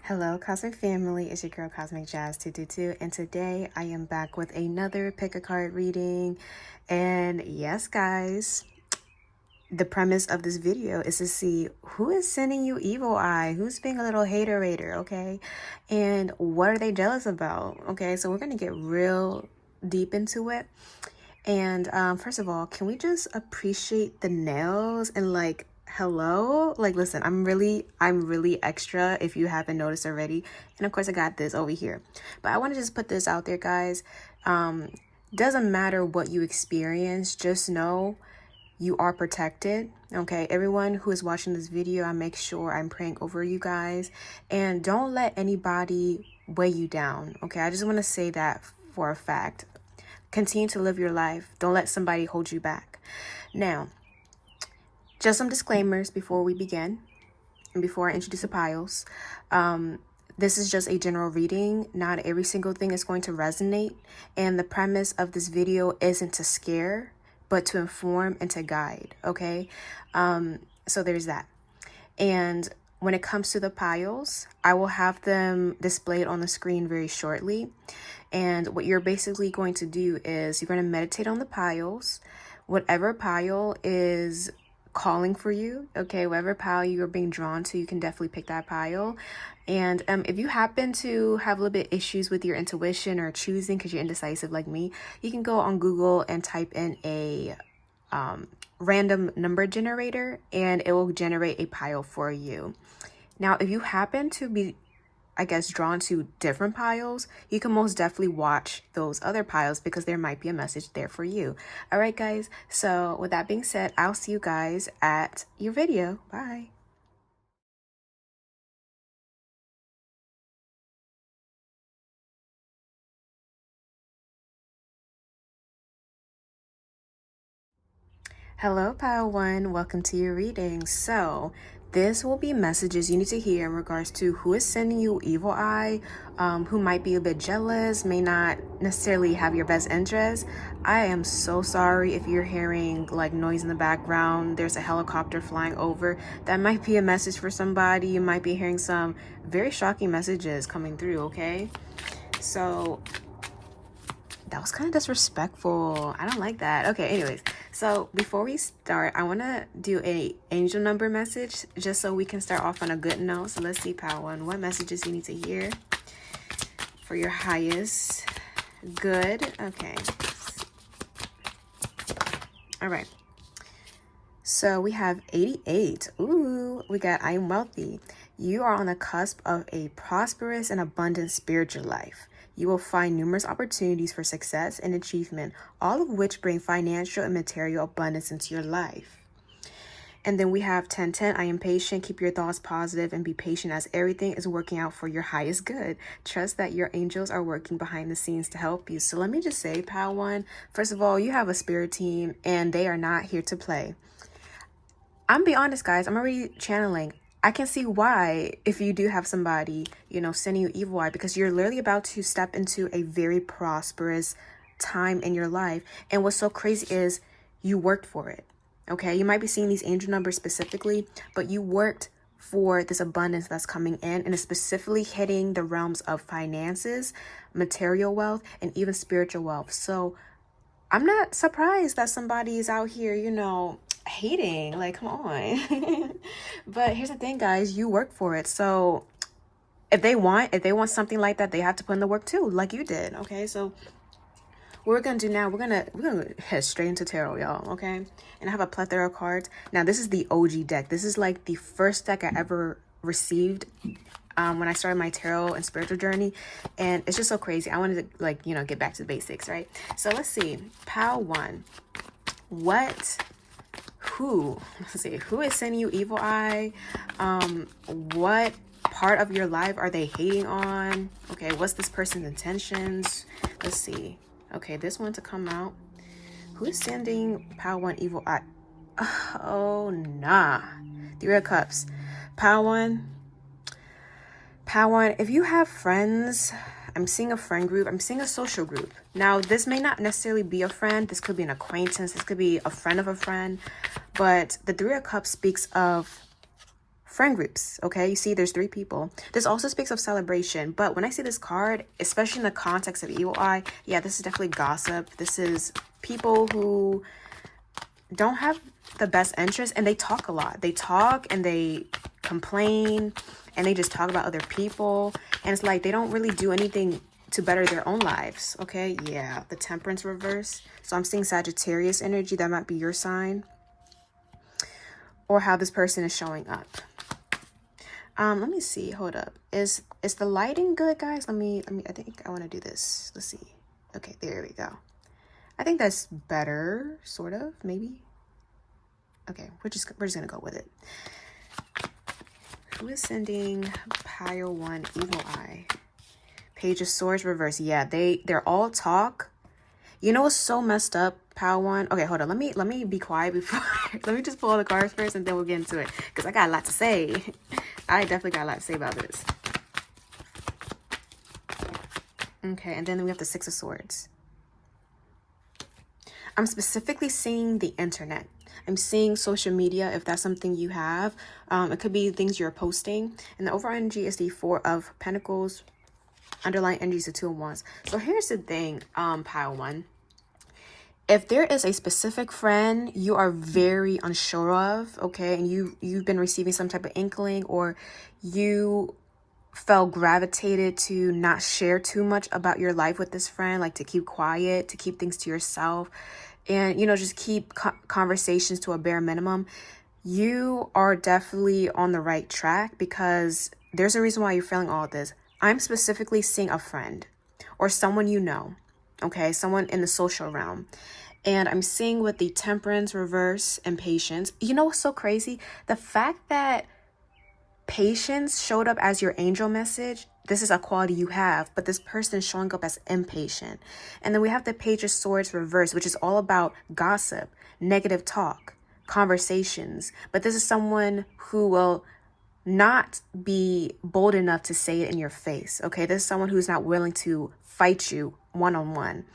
Hello, Cosmic Family. It's your girl, Cosmic Jazz 222, and today I am back with another pick a card reading. And yes, guys, the premise of this video is to see who is sending you evil eye, who's being a little hater-rater, okay? And what are they jealous about, okay? So we're going to get real deep into it. And first of all, can we just appreciate the nails and hello? Listen, I'm really extra if you haven't noticed already. And of course I got this over here. But I want to just put this out there, guys. Doesn't matter what you experience, just know you are protected. Okay, everyone who is watching this video, I make sure I'm praying over you guys, and don't let anybody weigh you down. Okay, I just want to say that for a fact. Continue to live your life. Don't let somebody hold you back. Now, just some disclaimers before we begin and before I introduce the piles. This is just a general reading. Not every single thing is going to resonate. And the premise of this video isn't to scare, but to inform and to guide. Okay? So there's that. And when it comes to the piles, I will have them displayed on the screen very shortly. And what you're basically going to do is you're going to meditate on the piles. Whatever pile is calling for you, okay, whatever pile you're being drawn to, you can definitely pick that pile. And if you happen to have a little bit issues with your intuition or choosing because you're indecisive like me, you can go on Google and type in a random number generator and it will generate a pile for you. Now, if you happen to be, I guess, drawn to different piles, you can most definitely watch those other piles because there might be a message there for you. All right, guys. So with that being said, I'll see you guys at your video. Bye. Hello, Pile 1. Welcome to your reading. So this will be messages you need to hear in regards to who is sending you evil eye, who might be a bit jealous, may not necessarily have your best interest. I am so sorry if you're hearing like noise in the background. There's a helicopter flying over. That might be a message for somebody. You might be hearing some very shocking messages coming through, okay? So that was kind of disrespectful. I don't like that. Okay, anyways. So before we start, I want to do a angel number message just so we can start off on a good note. So let's see, Pile 1, what messages you need to hear for your highest good. Okay. All right. So we have 88. Ooh, we got I am wealthy. You are on the cusp of a prosperous and abundant spiritual life. You will find numerous opportunities for success and achievement, all of which bring financial and material abundance into your life. And then we have 1010. I am patient. Keep your thoughts positive and be patient as everything is working out for your highest good. Trust that your angels are working behind the scenes to help you. So let me just say, Pile 1, first of all, you have a spirit team and they are not here to play. I'm gonna be honest, guys. I'm already channeling. I can see why if you do have somebody, you know, sending you evil eye, because you're literally about to step into a very prosperous time in your life. And what's so crazy is you worked for it. Okay, you might be seeing these angel numbers specifically, but you worked for this abundance that's coming in, and it's specifically hitting the realms of finances, material wealth, and even spiritual wealth. So I'm not surprised that somebody is out here, you know, hating. Like, come on. But here's the thing, guys, you work for it. So if they want something like that, they have to put in the work too, like you did. Okay, so what we're gonna do now, we're gonna head straight into tarot, y'all. Okay, and I have a plethora of cards. Now this is the OG deck. This is like the first deck I ever received when I started my tarot and spiritual journey, and it's just so crazy. I wanted to, like, you know, get back to the basics, right? So let's see, Pile 1, let's see, who is sending you evil eye? What part of your life are they hating on? Okay, what's this person's intentions? Let's see. Okay, this one to come out. Who is sending Pile 1 evil eye? Oh, nah. 3 of Cups. Pile 1, if you have friends, I'm seeing a friend group, I'm seeing a social group. Now, this may not necessarily be a friend. This could be an acquaintance. This could be a friend of a friend. But the 3 of Cups speaks of friend groups. Okay, you see there's 3 people. This also speaks of celebration, but when I see this card, especially in the context of evil eye, yeah, this is definitely gossip. This is people who don't have the best interest, and they talk a lot. They talk and they complain and they just talk about other people, and it's like they don't really do anything to better their own lives. Okay, yeah, the Temperance reverse. So I'm seeing Sagittarius energy. That might be your sign, or how this person is showing up. Let me see. Hold up. Is the lighting good, guys? Let me I think I want to do this. Let's see. Okay, there we go. I think that's better, sort of, maybe. Okay, we're just gonna go with it. Who is sending Pile 1 Evil Eye? Page of Swords reverse. Yeah, they're all talk. You know what's so messed up, Pile 1? Okay, hold on. Let me be quiet before. Let me just pull all the cards first, and then we'll get into it, because I got a lot to say. I definitely got a lot to say about this. Okay, and then we have the 6 of Swords. I'm specifically seeing the internet. I'm seeing social media, if that's something you have. It could be things you're posting. And the overall energy is the 4 of Pentacles. Underlying energy is the 2 of Wands. So here's the thing, Pile 1. If there is a specific friend you are very unsure of, okay, and you've been receiving some type of inkling, or you felt gravitated to not share too much about your life with this friend, like to keep quiet, to keep things to yourself, and, you know, just keep conversations to a bare minimum, you are definitely on the right track, because there's a reason why you're feeling all this. I'm specifically seeing a friend or someone you know, okay, someone in the social realm. And I'm seeing with the Temperance reverse and Patience. You know what's so crazy? The fact that Patience showed up as your angel message, this is a quality you have, but this person is showing up as impatient. And then we have the Page of Swords reverse, which is all about gossip, negative talk, conversations. But this is someone who will not be bold enough to say it in your face. Okay, this is someone who's not willing to fight you one-on-one.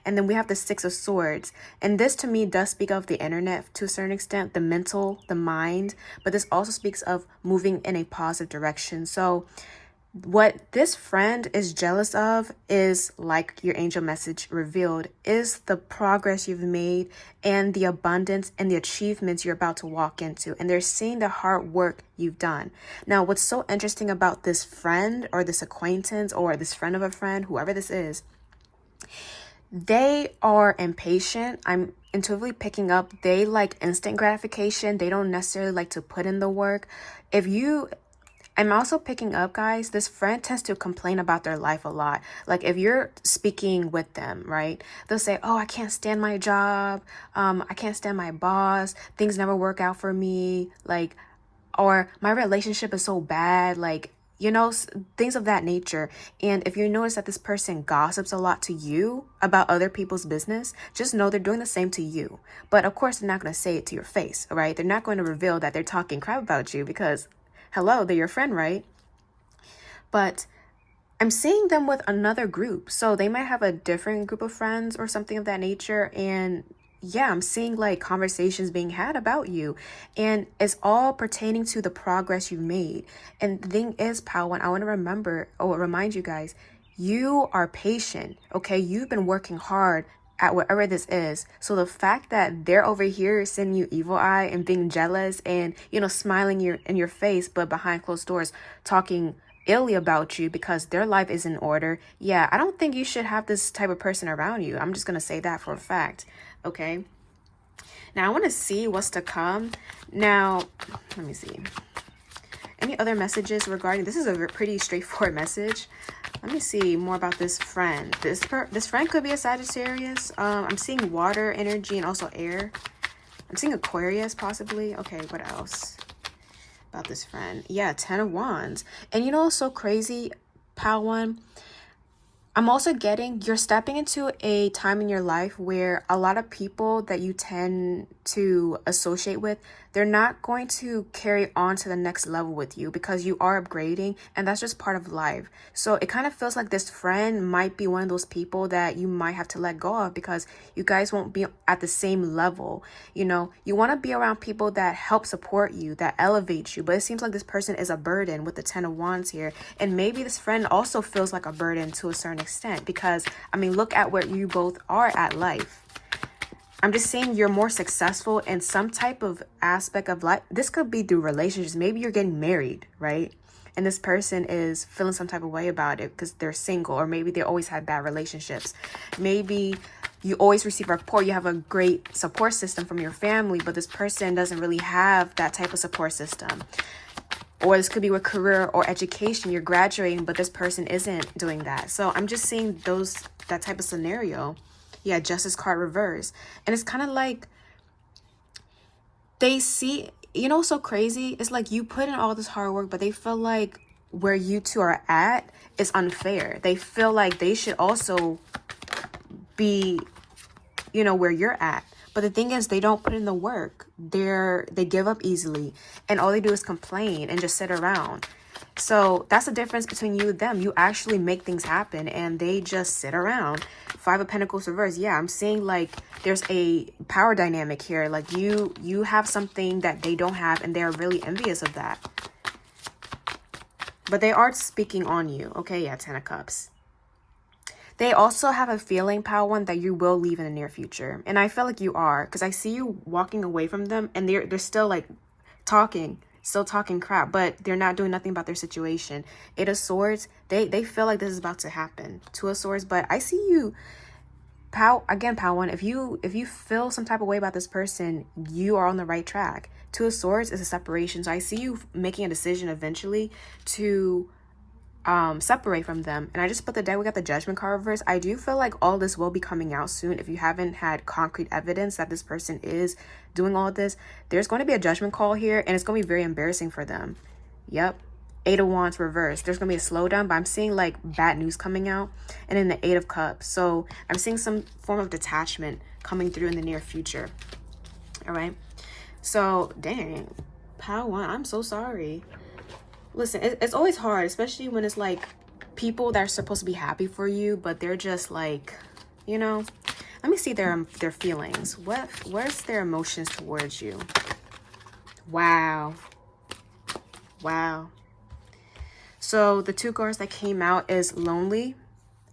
And then we have the 6 of Swords. And this to me does speak of the internet to a certain extent, the mental, the mind. But this also speaks of moving in a positive direction. So what this friend is jealous of is, like your angel message revealed, is the progress you've made and the abundance and the achievements you're about to walk into. And they're seeing the hard work you've done. Now, what's so interesting about this friend or this acquaintance or this friend of a friend, whoever this is, they are impatient. I'm intuitively picking up they like instant gratification. They don't necessarily like to put in the work. I'm also picking up, guys, this friend tends to complain about their life a lot. Like if you're speaking with them, right, they'll say, oh, I can't stand my job. I can't stand my boss. Things never work out for me. Like, or my relationship is so bad. Like, you know, things of that nature. And if you notice that this person gossips a lot to you about other people's business, just know they're doing the same to you. But of course, they're not going to say it to your face, right? They're not going to reveal that they're talking crap about you, because, hello, they're your friend, right? But I'm seeing them with another group. So they might have a different group of friends or something of that nature. And yeah, I'm seeing like conversations being had about you, and it's all pertaining to the progress you've made. And the thing is, Pal, I want to remind you guys, you are patient. Okay. You've been working hard at whatever this is. So the fact that they're over here sending you evil eye and being jealous and, you know, smiling in your face, but behind closed doors, talking illy about you because their life is in order. Yeah, I don't think you should have this type of person around you. I'm just going to say that for a fact. Okay. Now I want to see what's to come. Now, let me see. Any other messages regarding, this is a pretty straightforward message. Let me see more about this friend. This friend could be a Sagittarius. I'm seeing water energy and also air. I'm seeing Aquarius possibly. Okay, what else about this friend? Yeah, 10 of Wands. And you know what's so crazy, Pal One? I'm also getting, you're stepping into a time in your life where a lot of people that you tend to associate with, they're not going to carry on to the next level with you because you are upgrading, and that's just part of life. So it kind of feels like this friend might be one of those people that you might have to let go of because you guys won't be at the same level. You know, you want to be around people that help support you, that elevate you, but it seems like this person is a burden with the 10 of Wands here. And maybe this friend also feels like a burden to a certain extent because, I mean, look at where you both are at life. I'm just saying you're more successful in some type of aspect of life. This could be through relationships. Maybe you're getting married, right? And this person is feeling some type of way about it because they're single, or maybe they always had bad relationships. Maybe you always receive rapport. You have a great support system from your family, but this person doesn't really have that type of support system. Or this could be with career or education. You're graduating, but this person isn't doing that. So I'm just seeing that type of scenario. Yeah, Justice card reverse. And it's kind of like they see, you know, so crazy. It's like you put in all this hard work, but they feel like where you two are at is unfair. They feel like they should also be, you know, where you're at. But the thing is, they don't put in the work. They give up easily. And all they do is complain and just sit around. So that's the difference between you and them. You actually make things happen and they just sit around. 5 of Pentacles reverse. Yeah, I'm seeing like there's a power dynamic here. Like you have something that they don't have and they're really envious of that. But they are speaking on you. Okay, yeah, 10 of Cups. They also have a feeling, Power One, that you will leave in the near future. And I feel like you are because I see you walking away from them and they're still like still talking crap, but they're not doing nothing about their situation. 8 of Swords, they feel like this is about to happen. 2 of Swords, but I see you, Power One, if you feel some type of way about this person, you are on the right track. 2 of Swords is a separation. So I see you making a decision eventually to separate from them. And I just put the deck, we got the Judgment card reverse. I do feel like all this will be coming out soon. If you haven't had concrete evidence that this person is doing all of this, there's going to be a judgment call here and it's going to be very embarrassing for them. Yep. 8 of Wands reverse. There's going to be a slowdown, but I'm seeing like bad news coming out. And then the 8 of Cups. So I'm seeing some form of detachment coming through in the near future. All right. So dang, Power One, I'm so sorry. Listen, it's always hard, especially when it's like people that are supposed to be happy for you, but they're just like, you know, let me see their feelings. Where's their emotions towards you? Wow. So the 2 cards that came out is lonely,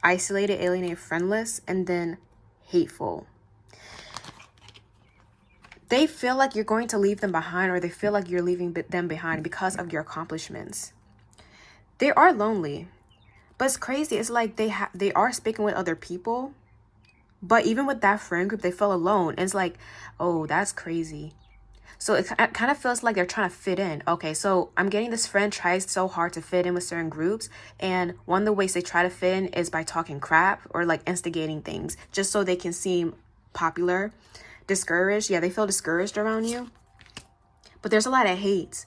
isolated, alienated, friendless, and then hateful. They feel like you're going to leave them behind, or they feel like you're leaving them behind because of your accomplishments. They are lonely, but it's crazy. It's like they are speaking with other people, but even with that friend group, they feel alone. And it's like, oh, that's crazy. So it kind of feels like they're trying to fit in. Okay, so I'm getting this friend tries so hard to fit in with certain groups, and one of the ways they try to fit in is by talking crap or like instigating things just so they can seem popular. Discouraged. Yeah, they feel discouraged around you. But there's a lot of hate.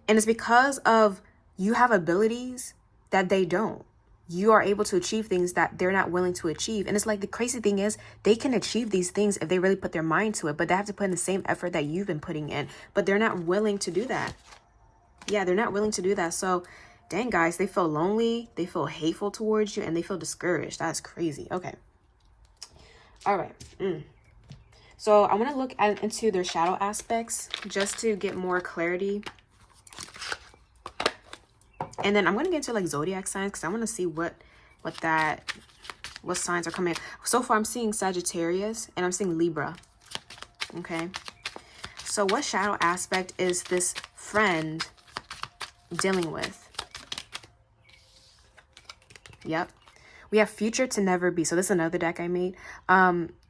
And it's because of you have abilities that they don't. You are able to achieve things that they're not willing to achieve. And it's like the crazy thing is they can achieve these things if they really put their mind to it, but they have to put in the same effort that you've been putting in. But they're not willing to do that. Yeah, they're not willing to do that. So dang, guys, they feel lonely, they feel hateful towards you, and they feel discouraged. That's crazy. Okay. All right. So I want to look into their shadow aspects just to get more clarity. And then I'm going to get into like zodiac signs because I want to see what signs are coming. So far I'm seeing Sagittarius and I'm seeing Libra. Okay. So what shadow aspect is this friend dealing with? Yep. We have future to never be. So this is another deck I made.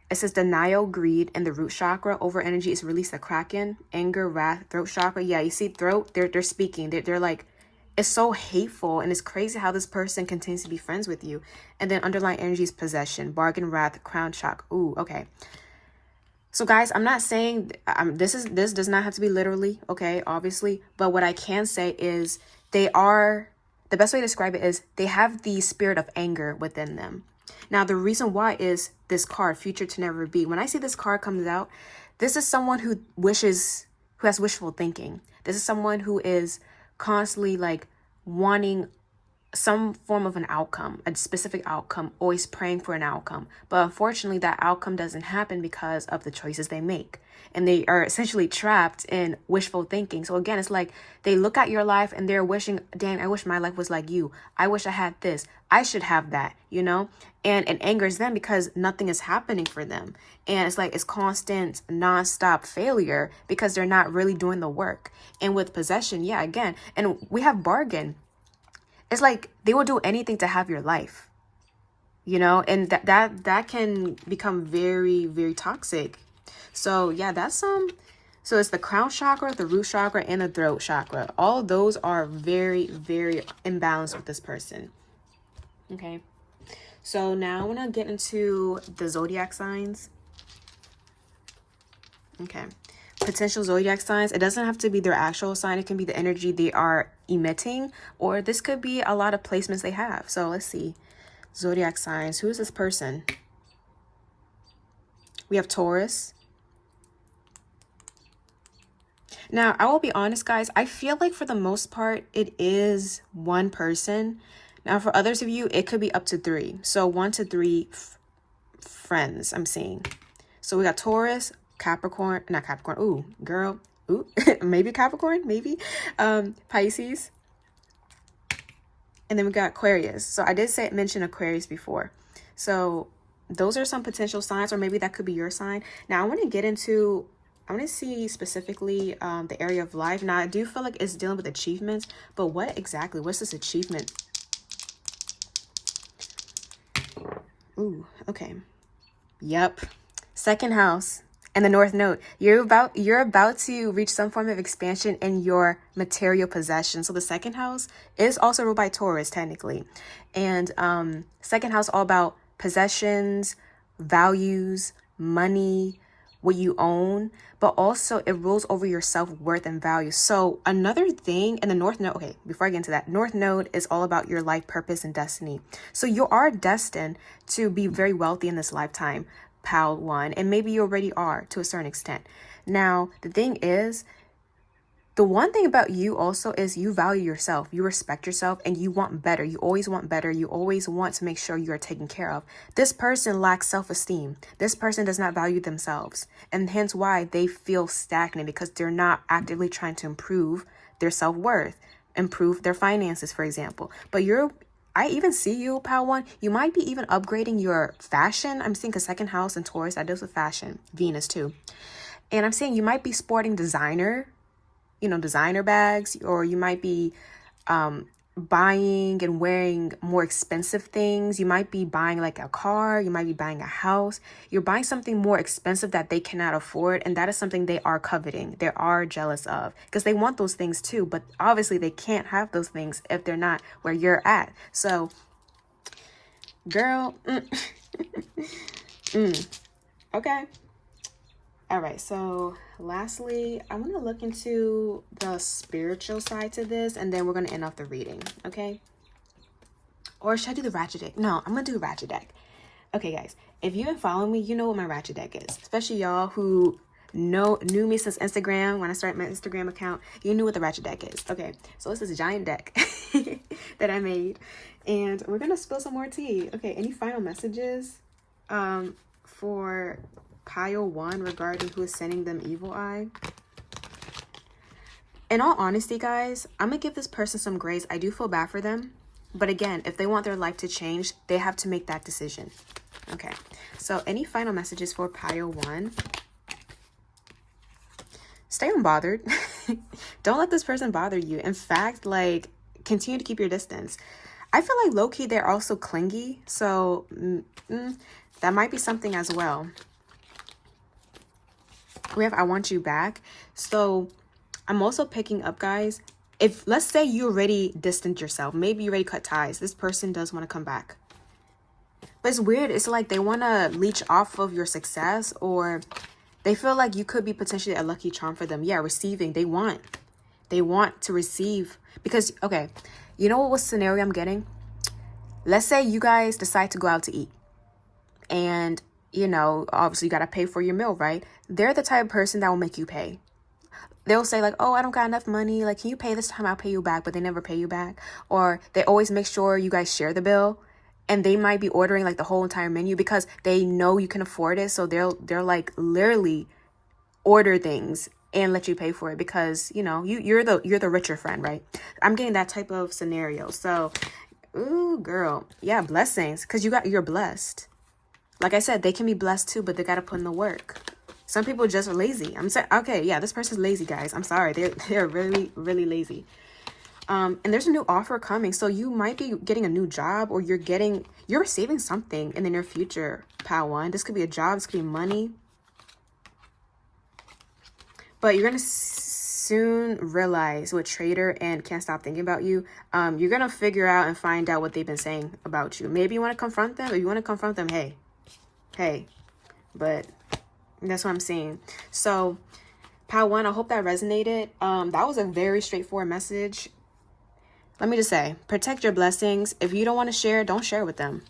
It says denial, greed, and the root chakra. Over energy is released the Kraken, anger, wrath, throat chakra. Yeah, you see throat, they're speaking. They're like, it's so hateful, and it's crazy how this person continues to be friends with you. And then underlying energy is possession, bargain, wrath, crown chakra. Ooh, okay. So guys, I'm not saying this does not have to be literally, okay, obviously. But what I can say is the best way to describe it is they have the spirit of anger within them. Now, the reason why is this card, future to never be. When I see this card comes out, this is someone who wishes who has wishful thinking. This is someone who is constantly like wanting some form of an outcome, a specific outcome, always praying for an outcome. But unfortunately, that outcome doesn't happen because of the choices they make. And they are essentially trapped in wishful thinking. So again, it's like they look at your life and they're wishing, dang, I wish my life was like you. I wish I had this. I should have that, you know? And it angers them because nothing is happening for them. And it's like it's constant, nonstop failure because they're not really doing the work. And with possession, yeah, again, and we have bargain. It's like they will do anything to have your life, you know, and that can become very, very toxic. So yeah, that's so it's the crown chakra, the root chakra, and the throat chakra. All of those are very, very imbalanced with this person. Okay. So now I want to get into the zodiac signs. Okay. Potential zodiac signs. It doesn't have to be their actual sign. It can be the energy they are emitting, or this could be a lot of placements they have. So let's see. Zodiac signs. Who is this person? We have Taurus. Now, I will be honest, guys. I feel like for the most part, it is one person. Now, for others of you, it could be up to 3. So 1 to 3 friends I'm seeing. So we got Taurus, Capricorn, not Capricorn. Ooh, girl. Ooh, maybe Capricorn, maybe. Pisces. And then we got Aquarius. So I did mention Aquarius before. So those are some potential signs, or maybe that could be your sign. Now I want to see specifically the area of life. Now I do feel like it's dealing with achievements, but what's this achievement? Ooh, okay. Yep. Second house. And the North Node, you're about to reach some form of expansion in your material possession. So the second house is also ruled by Taurus, technically. And second house all about possessions, values, money, what you own, but also it rules over your self-worth and value. So another thing in the North Node, okay, before I get into that, North Node is all about your life purpose and destiny. So you are destined to be very wealthy in this lifetime. Pal one, and maybe you already are to a certain extent. Now, the thing is, the one thing about you also is you value yourself, you respect yourself, and you want better. You always want better. You always want to make sure you are taken care of. This person lacks self-esteem. This person does not value themselves, and hence why they feel stagnant, because they're not actively trying to improve their self-worth, improve their finances, for example. But I even see you, pal one. You might be even upgrading your fashion. I'm seeing a second house in Taurus that deals with fashion, Venus too. And I'm saying you might be sporting designer bags, or you might be buying and wearing more expensive things. You might be buying like a car. You might be buying a house. You're buying something more expensive that they cannot afford. And that is something they are coveting. They are jealous of, because they want those things too. But obviously they can't have those things if they're not where you're at. So, girl, okay. All right, so lastly, I want to look into the spiritual side to this, and then we're going to end off the reading, okay? Or should I do the ratchet deck? No, I'm going to do ratchet deck. Okay, guys, if you've been following me, you know what my ratchet deck is, especially y'all who knew me since Instagram. When I started my Instagram account, you knew what the ratchet deck is. Okay, so this is a giant deck that I made, and we're going to spill some more tea. Okay, any final messages for pile one regarding who is sending them evil eye? In all honesty, guys, I'm gonna give this person some grace. I do feel bad for them, but again, if they want their life to change, they have to make that decision. Okay, so any final messages for pile one? Stay unbothered. Don't let this person bother you. In fact, like, continue to keep your distance. I feel like low-key they're also clingy, so that might be something as well. We have I want you back. So I'm also picking up, guys, if let's say you already distanced yourself, maybe you already cut ties, this person does want to come back. But it's weird. It's like they want to leech off of your success, or they feel like you could be potentially a lucky charm for them. Yeah, receiving. They want to receive, because, okay, you know what scenario I'm getting? Let's say you guys decide to go out to eat, and you know, obviously you got to pay for your meal, right? They're the type of person that will make you pay. they'll say like, oh, I don't got enough money. Like, can you pay this time? I'll pay you back. But they never pay you back. Or they always make sure you guys share the bill. And they might be ordering like the whole entire menu because they know you can afford it. So they're like literally order things and let you pay for it because, you know, you're the richer friend, right? I'm getting that type of scenario. So, ooh, girl. Yeah, blessings. Because you're blessed. Like I said, they can be blessed too, but they got to put in the work. Some people just are lazy. I'm saying, okay, yeah, this person's lazy, guys. I'm sorry. They're really, really lazy. And there's a new offer coming. So you might be getting a new job, or you're receiving something in the near future, pile one. This could be a job. This could be money. But you're going to soon realize with Trader and Can't Stop Thinking About You, you're going to figure out and find out what they've been saying about you. Maybe you want to confront them. If you want to confront them, hey. But that's what I'm seeing. So, pile one, I hope that resonated. That was a very straightforward message. Let me just say, protect your blessings. If you don't want to share, don't share with them.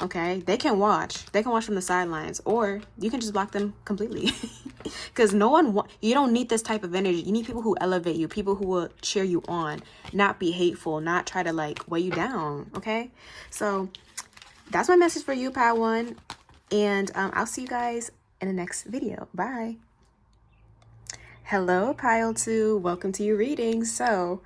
Okay? They can watch. They can watch from the sidelines. Or you can just block them completely. Because you don't need this type of energy. You need people who elevate you. People who will cheer you on. Not be hateful. Not try to like weigh you down. Okay? So that's my message for you, pile one. And I'll see you guys in the next video. Bye. Hello, pile two. Welcome to your reading. So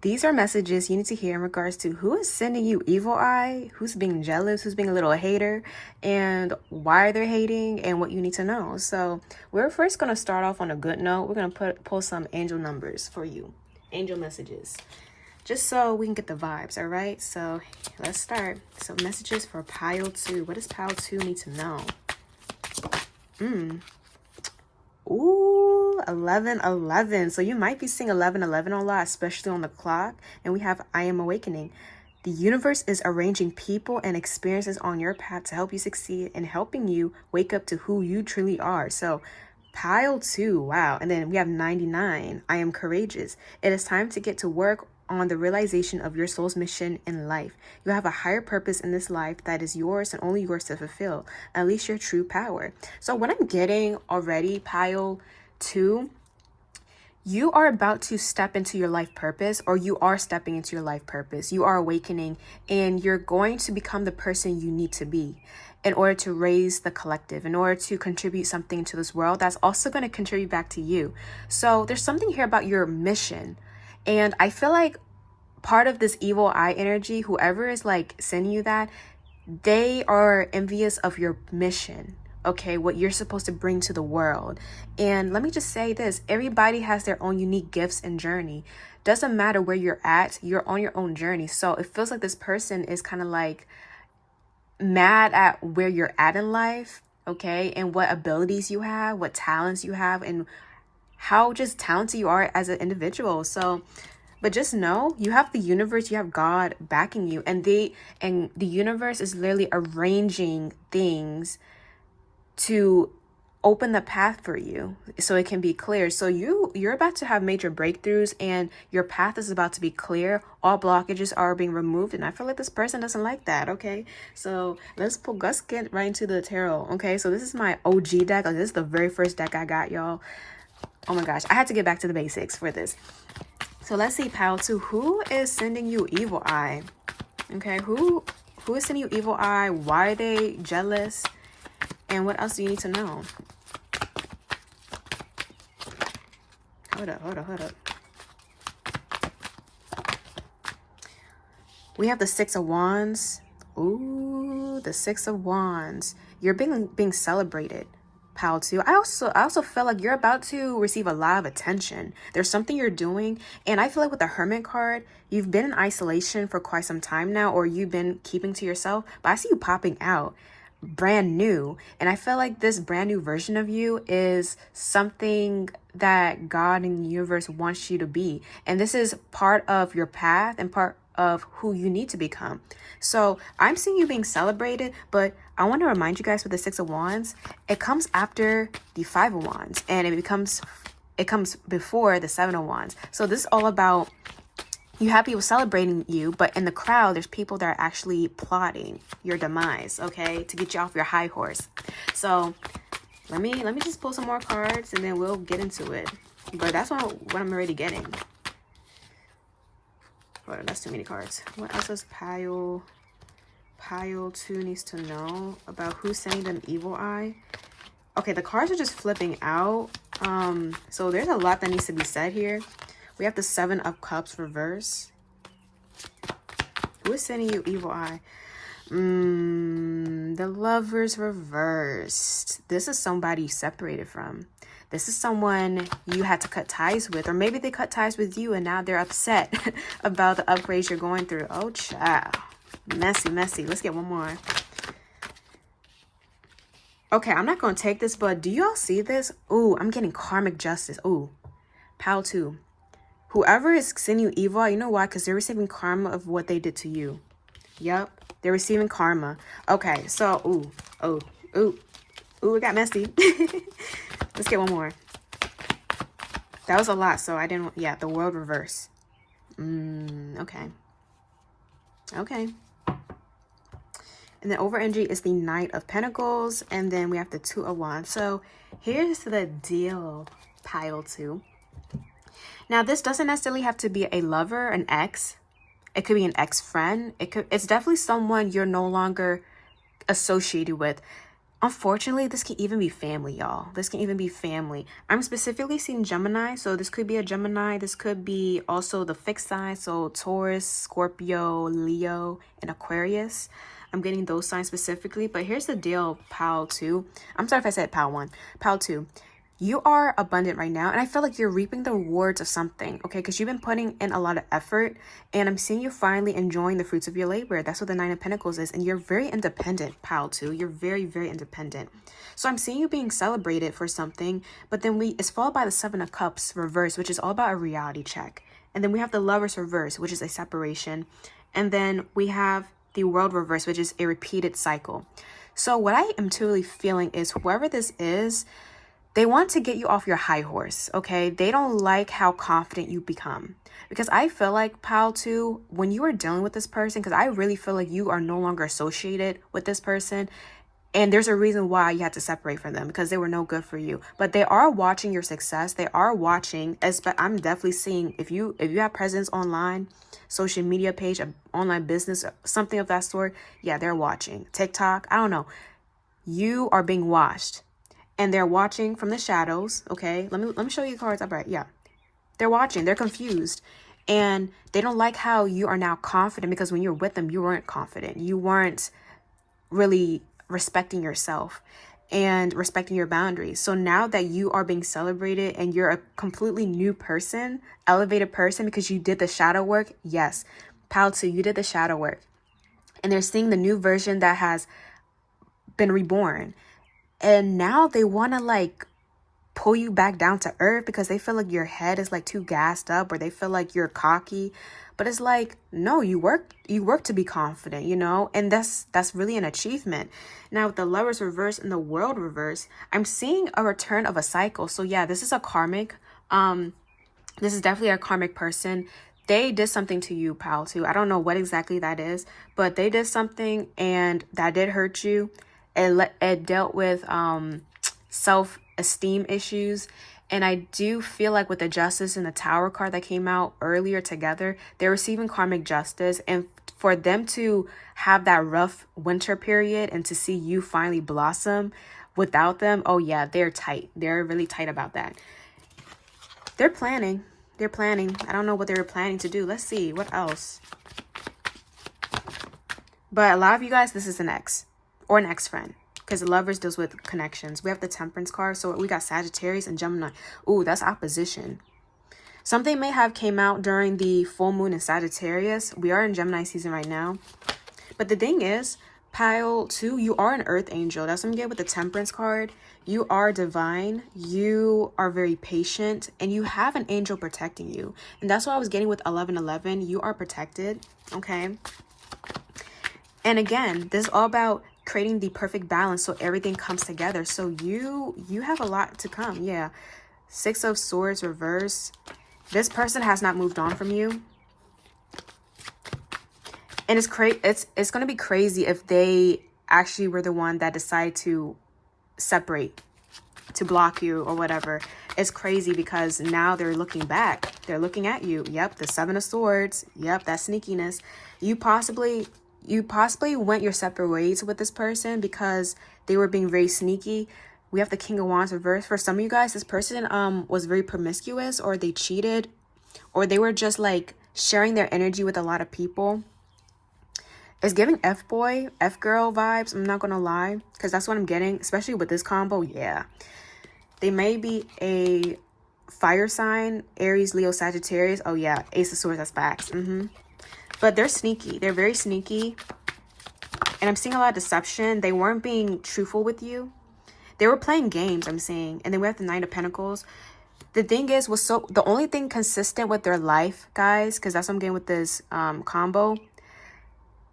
these are messages you need to hear in regards to who is sending you evil eye, who's being jealous, who's being a little hater, and why they're hating, and what you need to know. So we're first going to start off on a good note. We're going to pull some angel numbers for you, angel messages, just so we can get the vibes, all right? So let's start. So messages for pile two. What does pile two need to know? Ooh, 1111. So you might be seeing 1111 a lot, especially on the clock. And we have I am awakening. The universe is arranging people and experiences on your path to help you succeed and helping you wake up to who you truly are. So pile two, wow. And then we have 99. I am courageous. It is time to get to work on the realization of your soul's mission in life. You have a higher purpose in this life that is yours and only yours to fulfill. Unleash your true power. So what I'm getting already, pile two, you are about to step into your life purpose, or you are stepping into your life purpose. You are awakening, and you're going to become the person you need to be in order to raise the collective, in order to contribute something to this world that's also going to contribute back to you. So there's something here about your mission. And I feel like part of this evil eye energy, whoever is like sending you that, they are envious of your mission, okay, what you're supposed to bring to the world. And let me just say this, everybody has their own unique gifts and journey. Doesn't matter where you're at, you're on your own journey. So it feels like this person is kind of like mad at where you're at in life, okay, and what abilities you have, what talents you have, and how just talented you are as an individual. So, but just know you have the universe, you have God backing you, and the universe is literally arranging things to open the path for you so it can be clear. So you're about to have major breakthroughs, and your path is about to be clear. All blockages are being removed, and I feel like this person doesn't like that. Okay, so let's get right into the tarot. Okay, so this is my OG deck. Like, this is the very first deck I got, y'all. Oh my gosh, I had to get back to the basics for this. So let's see, pile two, who is sending you evil eye? Okay, who is sending you evil eye? Why are they jealous? And what else do you need to know? Hold up. We have the Six of Wands. Ooh, the Six of Wands. You're being celebrated, pile two. I also feel like you're about to receive a lot of attention. There's something you're doing, and I feel like with the Hermit card, you've been in isolation for quite some time now, or you've been keeping to yourself, but I see you popping out brand new, and I feel like this brand new version of you is something that God and the universe wants you to be, and this is part of your path and part of who you need to become. So I'm seeing you being celebrated, but I want to remind you guys with the Six of Wands, it comes after the Five of Wands, and it comes before the Seven of Wands. So this is all about, you have people celebrating you, but in the crowd, there's people that are actually plotting your demise, okay, to get you off your high horse. So let me just pull some more cards, and then we'll get into it. But that's what I'm already getting. But that's too many cards. What else does Pile 2 needs to know about who's sending them evil eye? Okay, the cards are just flipping out. So there's a lot that needs to be said here. We have the 7 of Cups reverse. Who is sending you evil eye? The Lovers reversed. This is somebody you separated from. This is someone you had to cut ties with, or maybe they cut ties with you and now they're upset about the upgrades you're going through. Oh, child. Messy, messy. Let's get one more. Okay, I'm not going to take this, but do y'all see this? Ooh, I'm getting karmic justice. Ooh, Pile 2. Whoever is sending you evil, you know why? Because they're receiving karma of what they did to you. Yep, they're receiving karma. Okay, so, ooh, it got messy. Let's get one more. That was a lot, so I didn't, yeah, the World reverse. Okay. Okay. And then over energy is the Knight of Pentacles, and then we have the 2 of Wands. So here's the deal, Pile 2. Now, this doesn't necessarily have to be a lover, an ex. It could be an ex-friend. It's definitely someone you're no longer associated with. Unfortunately, this can even be family, y'all. This can even be family. I'm specifically seeing Gemini, so this could be a Gemini. This could be also the fixed signs, so Taurus, Scorpio, Leo, and Aquarius. I'm getting those signs specifically, but here's the deal, Pile 2. I'm sorry if I said Pile 1. Pile 2. You are abundant right now, and I feel like you're reaping the rewards of something, okay? Because you've been putting in a lot of effort, and I'm seeing you finally enjoying the fruits of your labor. That's what the 9 of Pentacles is, and you're very independent, Pile 2. You're very, very independent. So I'm seeing you being celebrated for something, but then it's followed by the 7 of Cups reverse, which is all about a reality check. And then we have the Lovers reverse, which is a separation. And then we have the World reverse, which is a repeated cycle. So what I am truly feeling is whoever this is, they want to get you off your high horse, okay? They don't like how confident you become. Because I feel like, Pile 2, when you are dealing with this person, because I really feel like you are no longer associated with this person, and there's a reason why you had to separate from them, because they were no good for you. But they are watching your success. They are watching, I'm definitely seeing, if you have presence online, social media page, an online business, something of that sort, yeah, they're watching. TikTok, I don't know. You are being watched. And they're watching from the shadows, okay? Let me show you the cards upright. Yeah. They're watching. They're confused. And they don't like how you are now confident, because when you're with them, you weren't confident. You weren't really respecting yourself and respecting your boundaries. So now that you are being celebrated and you're a completely new person, elevated person, because you did the shadow work, yes, Pile 2, you did the shadow work. And they're seeing the new version that has been reborn. And now they want to like pull you back down to earth because they feel like your head is like too gassed up, or they feel like you're cocky. But it's like, no, you work to be confident, you know, and that's really an achievement. Now with the Lovers reverse and the World reverse, I'm seeing a return of a cycle. So yeah, this is a karmic. This is definitely a karmic person. They did something to you, Pile 2. I don't know what exactly that is, but they did something and that did hurt you. It dealt with self-esteem issues. And I do feel like with the Justice and the Tower card that came out earlier together, they're receiving karmic justice. And for them to have that rough winter period and to see you finally blossom without them, oh yeah, they're tight. They're really tight about that. They're planning. I don't know what they were planning to do. Let's see. What else? But a lot of you guys, this is an ex or an ex-friend, because the Lovers deals with connections. We have the Temperance card. So we got Sagittarius and Gemini. Ooh, that's opposition. Something may have came out during the full moon in Sagittarius. We are in Gemini season right now. But the thing is, Pile 2, you are an earth angel. That's what I'm getting with the Temperance card. You are divine. You are very patient. And you have an angel protecting you. And that's what I was getting with 1111. You are protected. Okay. And again, this is all about creating the perfect balance so everything comes together. So you have a lot to come. Yeah. 6 of Swords reverse. This person has not moved on from you. And it's going to be crazy if they actually were the one that decided to separate, to block you or whatever. it's crazy because now they're looking back. They're looking at you. Yep, the Seven of Swords. Yep, that sneakiness. You possibly went your separate ways with this person because they were being very sneaky. We have the King of Wands reversed. For some of you guys, this person was very promiscuous, or they cheated, or they were just like sharing their energy with a lot of people. It's giving F-boy, F-girl vibes. I'm not going to lie, because that's what I'm getting, especially with this combo. Yeah. They may be a fire sign, Aries, Leo, Sagittarius. Oh, yeah. Ace of Swords, that's facts. But they're sneaky. They're very sneaky. And I'm seeing a lot of deception. They weren't being truthful with you. They were playing games, I'm seeing. And then we have the Nine of Pentacles. The thing is, the only thing consistent with their life, guys, because that's what I'm getting with this combo.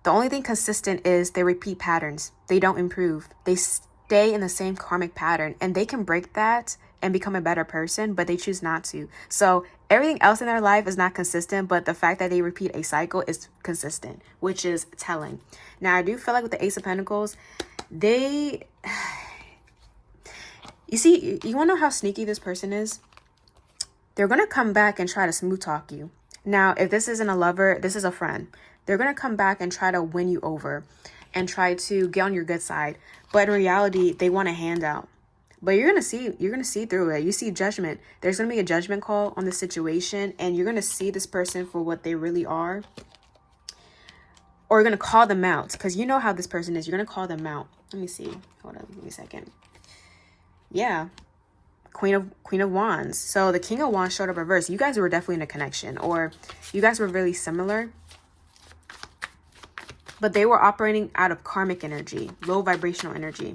The only thing consistent is they repeat patterns. They don't improve. They stay in the same karmic pattern, and they can break that and become a better person, but they choose not to. So everything else in their life is not consistent, but the fact that they repeat a cycle is consistent, which is telling. Now, I do feel like with the Ace of Pentacles, you see, you want to know how sneaky this person is? They're going to come back and try to smooth talk you. Now, if this isn't a lover, this is a friend. They're going to come back and try to win you over and try to get on your good side. But in reality, they want a handout. But you're going to see through it. You see judgment. There's going to be a judgment call on the situation, and you're going to see this person for what they really are. Or you're going to call them out, because you know how this person is. You're going to call them out. Let me see. Hold on. Give me a second. Yeah. Queen of Wands. So the King of Wands showed up reversed. You guys were definitely in a connection, or you guys were really similar. But they were operating out of karmic energy, low vibrational energy.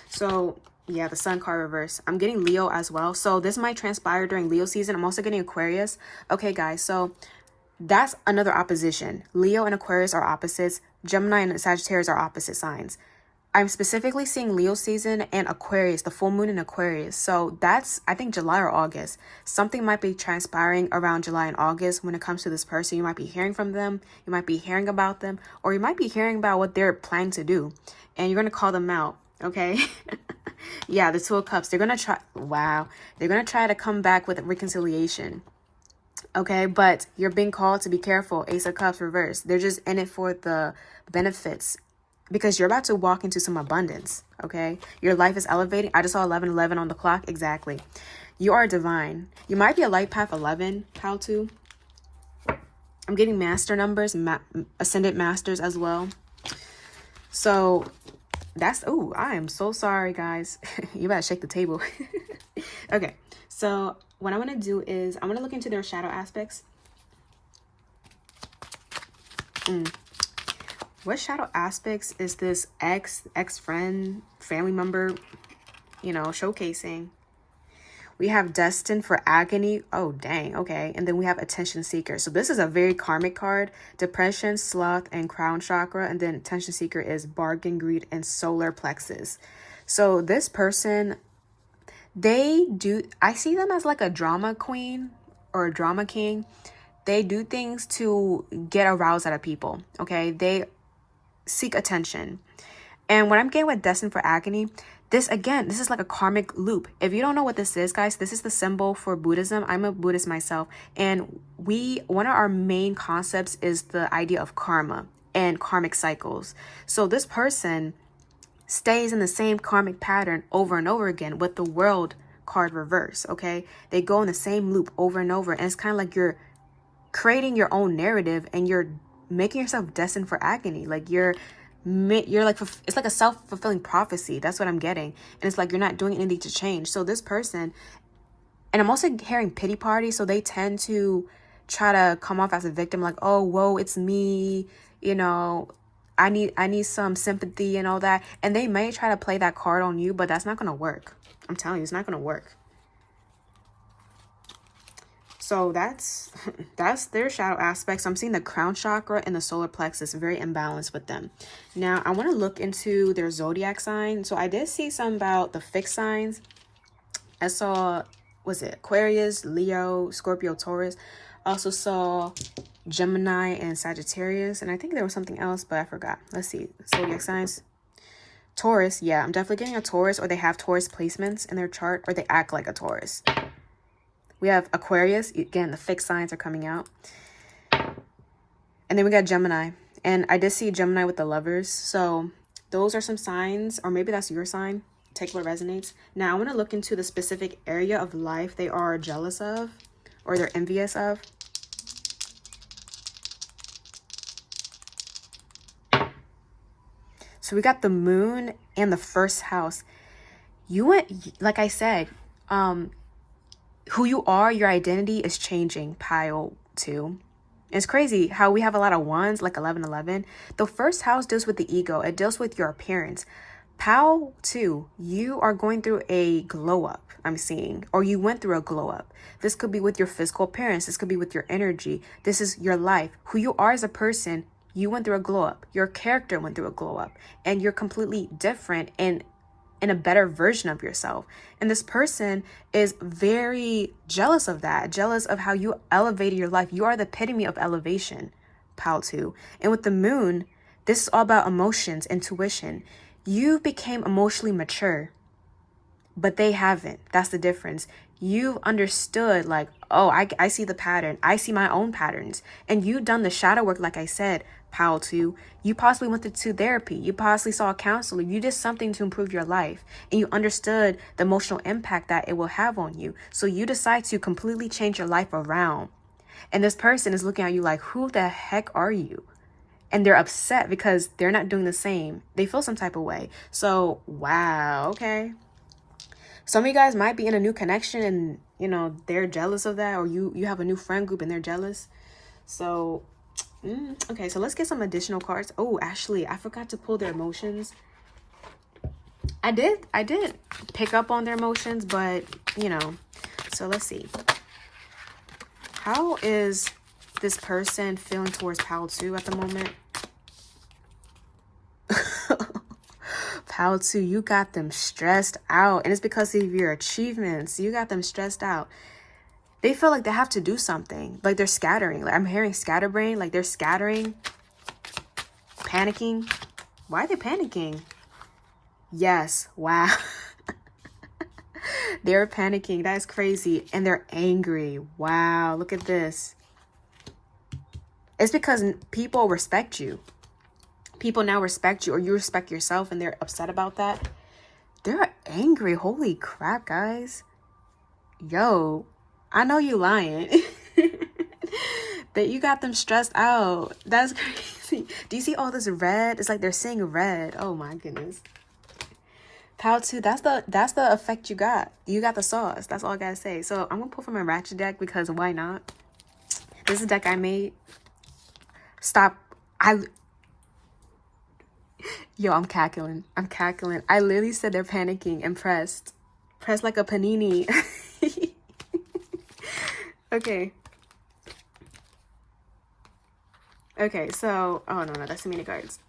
So yeah, the Sun card reverse. I'm getting Leo as well. So this might transpire during Leo season. I'm also getting Aquarius. Okay, guys. So that's another opposition. Leo and Aquarius are opposites. Gemini and Sagittarius are opposite signs. I'm specifically seeing Leo season and Aquarius, the full moon in Aquarius. So that's, I think, July or August. Something might be transpiring around July and August when it comes to this person. You might be hearing from them. You might be hearing about them. Or you might be hearing about what they're planning to do. And you're going to call them out. Okay? Yeah, the Two of Cups. They're going to try. Wow. They're going to try to come back with reconciliation. Okay? But you're being called to be careful. Ace of Cups reverse. They're just in it for the benefits, because you're about to walk into some abundance, okay? Your life is elevating. I just saw 1111 on the clock. Exactly. You are divine. You might be a light path 11, how to. I'm getting master numbers, ascendant masters as well. So that's, oh, I am so sorry, guys. You better shake the table. Okay, so what I'm going to do is I'm going to look into their shadow aspects. What shadow aspects is this ex-friend, family member, showcasing? We have destined for agony. Oh, dang. Okay. And then we have attention seeker. So this is a very karmic card. Depression, sloth, and crown chakra. And then attention seeker is bargain, greed, and solar plexus. So this person, I see them as like a drama queen or a drama king. They do things to get aroused out of people. Okay. They seek attention. And what I'm getting with destined for agony, this is like a karmic loop. If you don't know what this is, guys, this is the symbol for Buddhism. I'm a Buddhist myself, and one of our main concepts is the idea of karma and karmic cycles. So this person stays in the same karmic pattern over and over again with the World card reverse. Okay, they go in the same loop over and over, and it's kind of like you're creating your own narrative, and you're making yourself destined for agony. Like you're like, it's like a self-fulfilling prophecy. That's what I'm getting. And it's like you're not doing anything to change. So this person, and I'm also hearing pity party. So they tend to try to come off as a victim, like, oh, whoa, it's me, I need some sympathy and all that. And they may try to play that card on you, but that's not going to work. I'm telling you, it's not going to work. So that's their shadow aspects. I'm seeing the crown chakra and the solar plexus very imbalanced with them. Now, I want to look into their zodiac sign. So I did see some about the fixed signs. I saw, was it Aquarius, Leo, Scorpio, Taurus. I also saw Gemini and Sagittarius. And I think there was something else, but I forgot. Let's see. Zodiac signs. Taurus. Yeah, I'm definitely getting a Taurus, or they have Taurus placements in their chart, or they act like a Taurus. We have Aquarius. Again, the fixed signs are coming out. And then we got Gemini. And I did see Gemini with the Lovers. So those are some signs, or maybe that's your sign. Take what resonates. Now I want to look into the specific area of life they are jealous of or they're envious of. So we got the Moon and the first house. You went, like I said, who you are, your identity is changing, pile 2. It's crazy how we have a lot of ones, like 1111. The first house deals with the ego. It deals with your appearance. Pile 2, you are going through a glow up, I'm seeing, or you went through a glow up. This could be with your physical appearance. This could be with your energy. This is your life. Who you are as a person, you went through a glow up. Your character went through a glow up, and you're completely different and in a better version of yourself. And this person is very jealous of that, jealous of how you elevated your life. You are the epitome of elevation, pile 2. And with the Moon, this is all about emotions, intuition. You became emotionally mature, but they haven't. That's the difference. You've understood, like, oh, I see the pattern. I see my own patterns. And you've done the shadow work, like I said, pile 2. You possibly went to therapy. You possibly saw a counselor. You did something to improve your life. And you understood the emotional impact that it will have on you. So you decide to completely change your life around. And this person is looking at you like, who the heck are you? And they're upset because they're not doing the same. They feel some type of way. So, wow, okay. Some of you guys might be in a new connection and, you know, they're jealous of that. Or you have a new friend group and they're jealous. So, okay, so let's get some additional cards. Oh, actually, I forgot to pull their emotions. I did pick up on their emotions, but, you know. So let's see. How is this person feeling towards pile 2 at the moment? Pile 2, you got them stressed out. And it's because of your achievements. You got them stressed out. They feel like they have to do something. Like they're scattering. Like I'm hearing scatterbrain. Like they're scattering. Panicking. Why are they panicking? Yes. Wow. They're panicking. That is crazy. And they're angry. Wow. Look at this. It's because people respect you. People now respect you, or you respect yourself, and they're upset about that. They're angry. Holy crap, guys. Yo, I know you lying. That you got them stressed out. That's crazy. Do you see all this red? It's like they're seeing red. Oh my goodness. Pile 2, that's the effect you got. You got the sauce. That's all I gotta say. So I'm gonna pull from a ratchet deck because why not? This is a deck I made. Stop. Yo, I'm cackling. I literally said they're panicking and pressed. Pressed like a panini. Okay. Okay, so... Oh, no, that's too many cards.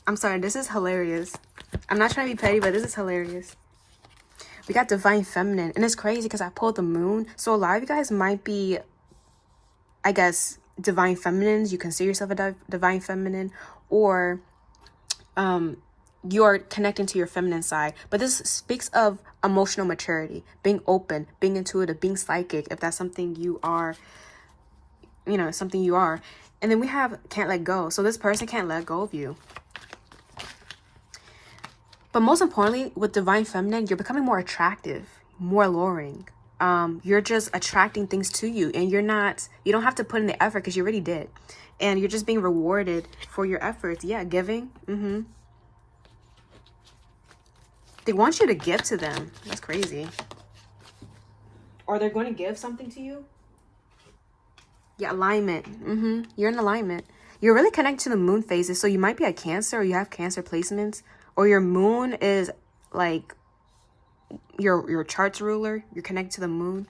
I'm sorry, this is hilarious. I'm not trying to be petty, but this is hilarious. We got Divine Feminine. And it's crazy because I pulled the Moon. So a lot of you guys might be, I guess, Divine Feminines. You consider yourself a Divine Feminine. Or... you're connecting to your feminine side, but this speaks of emotional maturity, being open, being intuitive, being psychic, if that's something you are, you know, something you are. And then we have can't let go. So this person can't let go of you. But most importantly, with Divine Feminine, you're becoming more attractive, more alluring. You're just attracting things to you, and you don't have to put in the effort because you already did. And you're just being rewarded for your efforts. Yeah, giving. They want you to give to them. That's crazy. Or they're going to give something to you. Yeah, alignment. You're in alignment. You're really connected to the moon phases. So you might be a Cancer, or you have Cancer placements. Or your moon is like your chart's ruler. You're connected to the moon.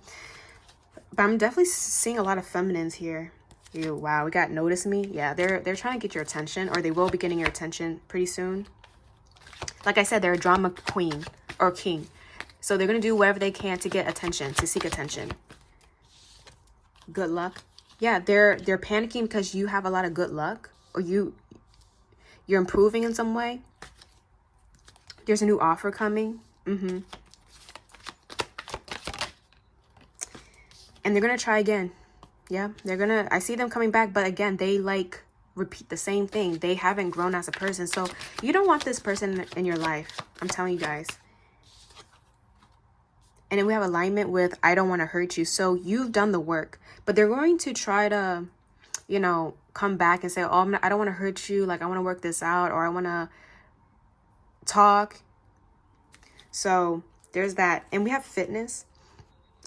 But I'm definitely seeing a lot of feminines here. Ew, wow, we got Notice Me. Yeah, they're trying to get your attention, or they will be getting your attention pretty soon. Like I said, they're a drama queen or king. So they're going to do whatever they can to get attention, to seek attention. Good luck. Yeah, they're panicking because you have a lot of good luck, or you're improving in some way. There's a new offer coming. And they're going to try again. Yeah, I see them coming back, but again, they like repeat the same thing. They haven't grown as a person. So you don't want this person in your life. I'm telling you guys. And then we have alignment with, I don't want to hurt you. So you've done the work, but they're going to try to, you know, come back and say, oh, I don't want to hurt you. Like, I want to work this out, or I want to talk. So there's that. And we have fitness.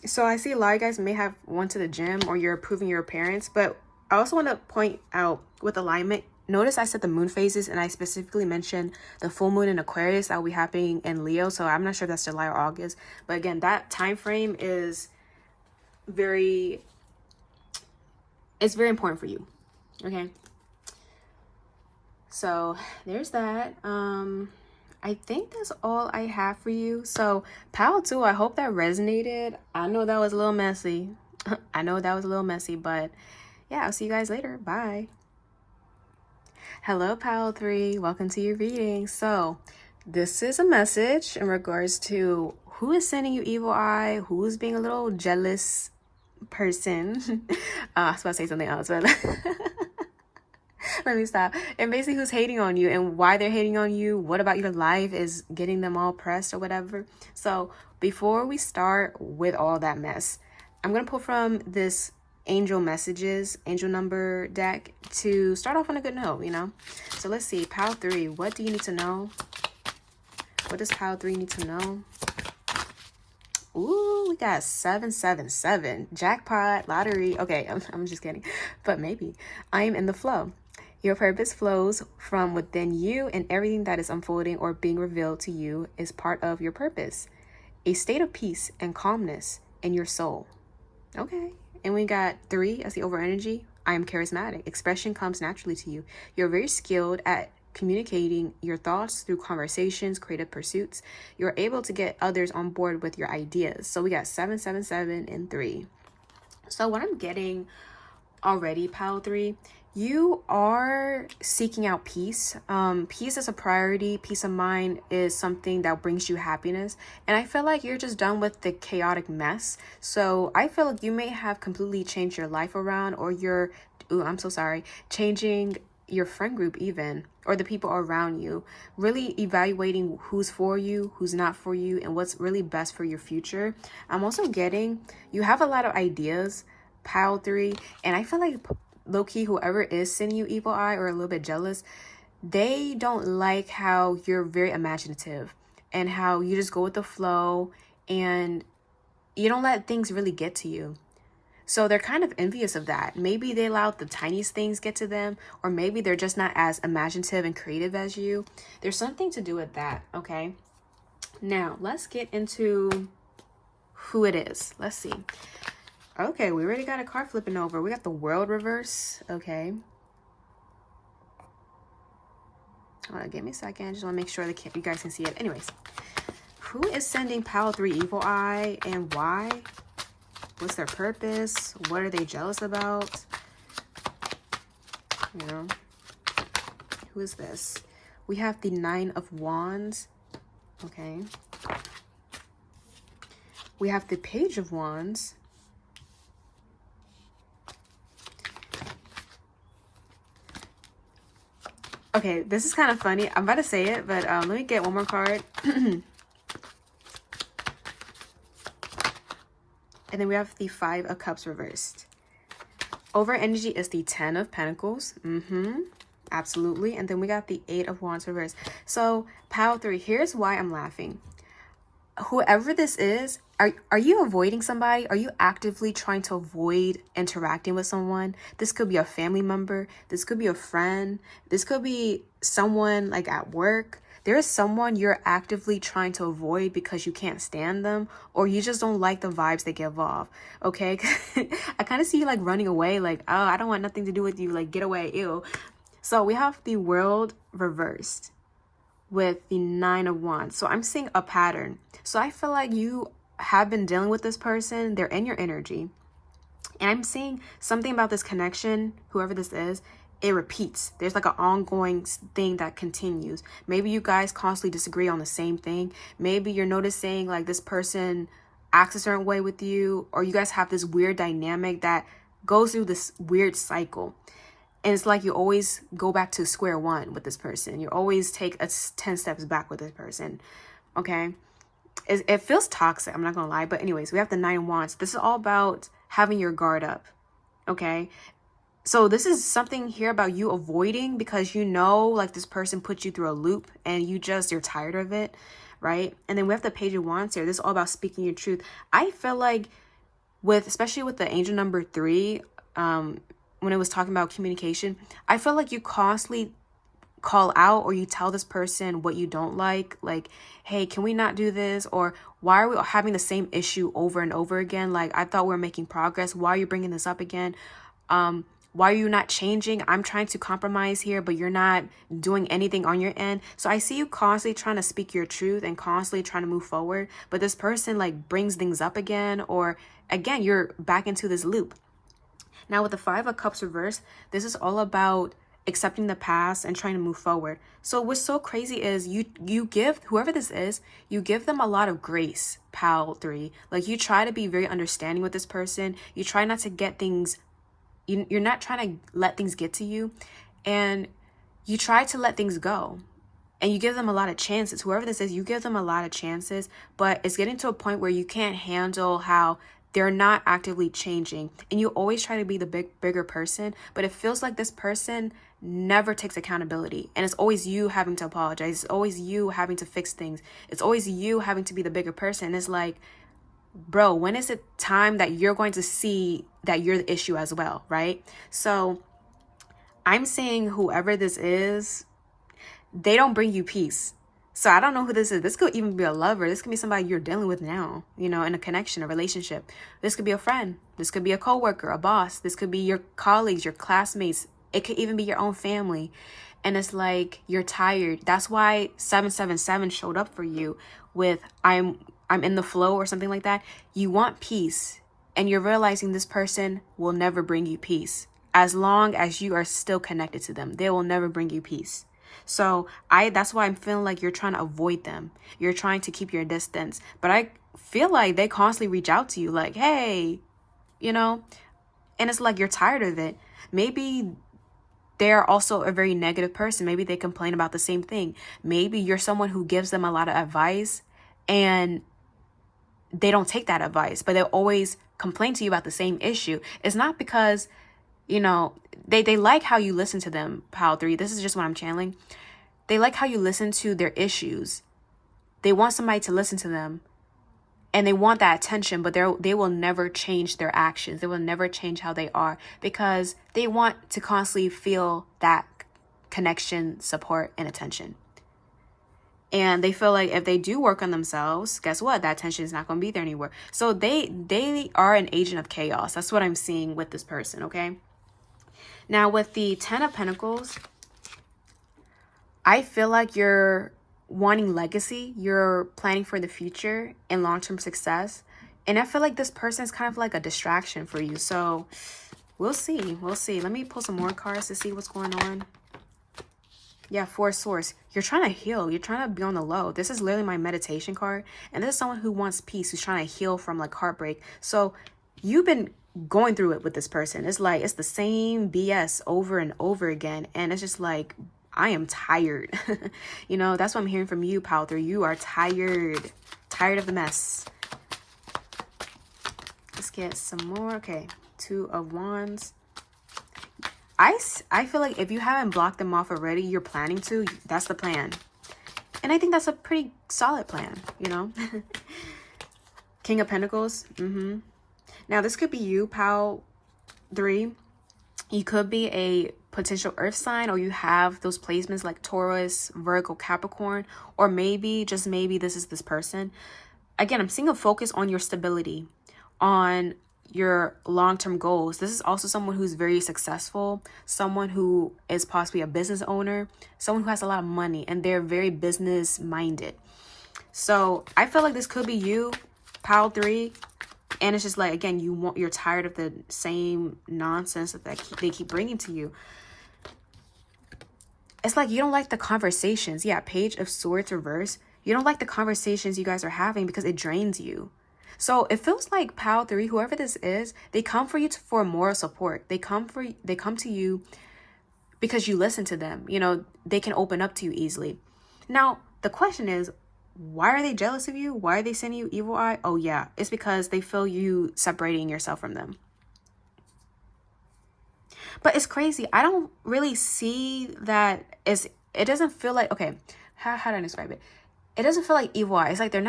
So I see a lot of you guys may have went to the gym, or you're approving your appearance, but I also want to point out with alignment, notice I said the moon phases, and I specifically mentioned the full moon in Aquarius that will be happening in Leo. So I'm not sure if that's July or August, but again, that time frame is it's very important for you. Okay. So there's that. I think that's all I have for you. So pile 2, I hope that resonated. I know that was a little messy. But yeah, I'll see you guys later. Bye. Hello, pile 3. Welcome to your reading. So this is a message in regards to who is sending you evil eye, who's being a little jealous person. I was about to say something else, but let me stop. And basically who's hating on you and why they're hating on you. What about your life is getting them all pressed or whatever. So before we start with all that mess, I'm going to pull from this angel messages, angel number deck to start off on a good note, you know. So let's see. Pile 3, what do you need to know? What does pile 3 need to know? Ooh, we got 777. Jackpot, lottery. Okay, I'm just kidding. But maybe. I am in the flow. Your purpose flows from within you, and everything that is unfolding or being revealed to you is part of your purpose. A state of peace and calmness in your soul. Okay. And we got 3 as the over energy. I am charismatic. Expression comes naturally to you. You're very skilled at communicating your thoughts through conversations, creative pursuits. You're able to get others on board with your ideas. So we got 777 and 3. So what I'm getting already, pile 3, you are seeking out peace. Peace is a priority. Peace of mind is something that brings you happiness. And I feel like you're just done with the chaotic mess. So I feel like you may have completely changed your life around, or changing your friend group even, or the people around you, really evaluating who's for you, who's not for you, and what's really best for your future. I'm also getting, you have a lot of ideas, pile 3, and I feel like low-key whoever is sending you evil eye or a little bit jealous, they don't like how you're very imaginative and how you just go with the flow and you don't let things really get to you. So they're kind of envious of that. Maybe they allowed the tiniest things get to them, or maybe they're just not as imaginative and creative as you. There's something to do with that, okay? Now, let's get into who it is. Let's see. Okay, we already got a card flipping over. We got the World reverse. Okay. Give me a second. Just want to make sure that you guys can see it. Anyways, who is sending pile 3 evil eye and why? What's their purpose? What are they jealous about? You know, who is this? We have the 9 of Wands. Okay. We have the Page of Wands. Okay, this is kind of funny. I'm about to say it, but let me get one more card. And then we have the 5 of Cups reversed. Over energy is the 10 of Pentacles. Absolutely. And then we got the 8 of Wands reversed. So, pile 3, here's why I'm laughing. Whoever this is, are you avoiding somebody? Are you actively trying to avoid interacting with someone? This could be a family member. This could be a friend. This could be someone like at work. There is someone you're actively trying to avoid because you can't stand them, or you just don't like the vibes they give off. Okay. I kind of see you like running away, like, oh, I don't want nothing to do with you. Like, get away. Ew. So we have the World reversed with the 9 of Wands. So I'm seeing a pattern. So I feel like you have been dealing with this person. They're in your energy. And I'm seeing something about this connection, whoever this is, it repeats. There's like an ongoing thing that continues. Maybe you guys constantly disagree on the same thing. Maybe you're noticing like this person acts a certain way with you, or you guys have this weird dynamic that goes through this weird cycle. And it's like you always go back to square one with this person. You always take 10 steps back with this person. Okay. It feels toxic. I'm not going to lie. But anyways, we have the 9 of Wands. This is all about having your guard up. Okay. So this is something here about you avoiding, because you know, like, this person put you through a loop and you're tired of it. Right. And then we have the Page of Wands here. This is all about speaking your truth. I feel like especially with the angel number 3, when it was talking about communication, I feel like you constantly call out, or you tell this person what you don't like, hey, can we not do this? Or why are we having the same issue over and over again? Like, I thought we were making progress. Why are you bringing this up again? Why are you not changing? I'm trying to compromise here, but you're not doing anything on your end. So I see you constantly trying to speak your truth and constantly trying to move forward, but this person like brings things up again, or again, you're back into this loop. Now with the 5 of Cups reversed, this is all about accepting the past and trying to move forward. So what's so crazy is you give whoever this is, you give them a lot of grace, pal 3. Like, you try to be very understanding with this person. You try not to get things, you're not trying to let things get to you, and you try to let things go. And you give them a lot of chances. Whoever this is, you give them a lot of chances, but it's getting to a point where you can't handle how they're not actively changing. And you always try to be the bigger person, but it feels like this person never takes accountability. And it's always you having to apologize. It's always you having to fix things. It's always you having to be the bigger person. And it's like, bro, when is it time that you're going to see that you're the issue as well, right? So I'm saying whoever this is, they don't bring you peace. So I don't know who this is. This could even be a lover. This could be somebody you're dealing with now, you know, in a connection, a relationship. This could be a friend. This could be a coworker, a boss. This could be your colleagues, your classmates. It could even be your own family. And it's like, you're tired. That's why 777 showed up for you with I'm in the flow or something like that. You want peace, and you're realizing this person will never bring you peace. As long as you are still connected to them, they will never bring you peace. So that's why I'm feeling like you're trying to avoid them. You're trying to keep your distance. But I feel like they constantly reach out to you like, hey, you know, and it's like you're tired of it. Maybe they're also a very negative person. Maybe they complain about the same thing. Maybe you're someone who gives them a lot of advice and they don't take that advice, but they'll always complain to you about the same issue. It's not because, you know, they like how you listen to them, pal 3. This is just what I'm channeling. They like how you listen to their issues. They want somebody to listen to them, and they want that attention, but they will never change their actions. They will never change how they are, because they want to constantly feel that connection, support, and attention. And they feel like if they do work on themselves, guess what? That attention is not going to be there anymore. So they are an agent of chaos. That's what I'm seeing with this person, okay? Now, with the 10 of Pentacles, I feel like you're wanting legacy. You're planning for the future and long-term success. And I feel like this person is kind of like a distraction for you. So we'll see. We'll see. Let me pull some more cards to see what's going on. Yeah, 4 of Swords. You're trying to heal. You're trying to be on the low. This is literally my meditation card. And this is someone who wants peace, who's trying to heal from like heartbreak. So you've been going through it with this person. It's like it's the same BS over and over again, and it's just like, I am tired. You know, that's what I'm hearing from you, pal 3. You are tired of the mess. Let's get some more. Okay, 2 of Wands. I feel like if you haven't blocked them off already, you're planning to. That's the plan, and I think that's a pretty solid plan, you know. King of Pentacles. Now, this could be you, pal 3. You could be a potential earth sign, or you have those placements like Taurus, Virgo, Capricorn, or maybe, just maybe, this is this person. Again, I'm seeing a focus on your stability, on your long-term goals. This is also someone who's very successful, someone who is possibly a business owner, someone who has a lot of money, and they're very business minded. So I feel like this could be you, pal 3. And it's just like, again, you're tired of the same nonsense that they keep bringing to you. It's like you don't like the conversations. Yeah, Page of Swords reverse. You don't like the conversations you guys are having because it drains you. So it feels like pile 3, whoever this is, they come for you for moral support. They come to you because you listen to them. You know, they can open up to you easily. Now, the question is, why are they jealous of you? Why are they sending you evil eye? Oh yeah, it's because they feel you separating yourself from them. But it's crazy. I don't really see that as, it doesn't feel like, okay, how do I describe it? It doesn't feel like evil eye. It's like they're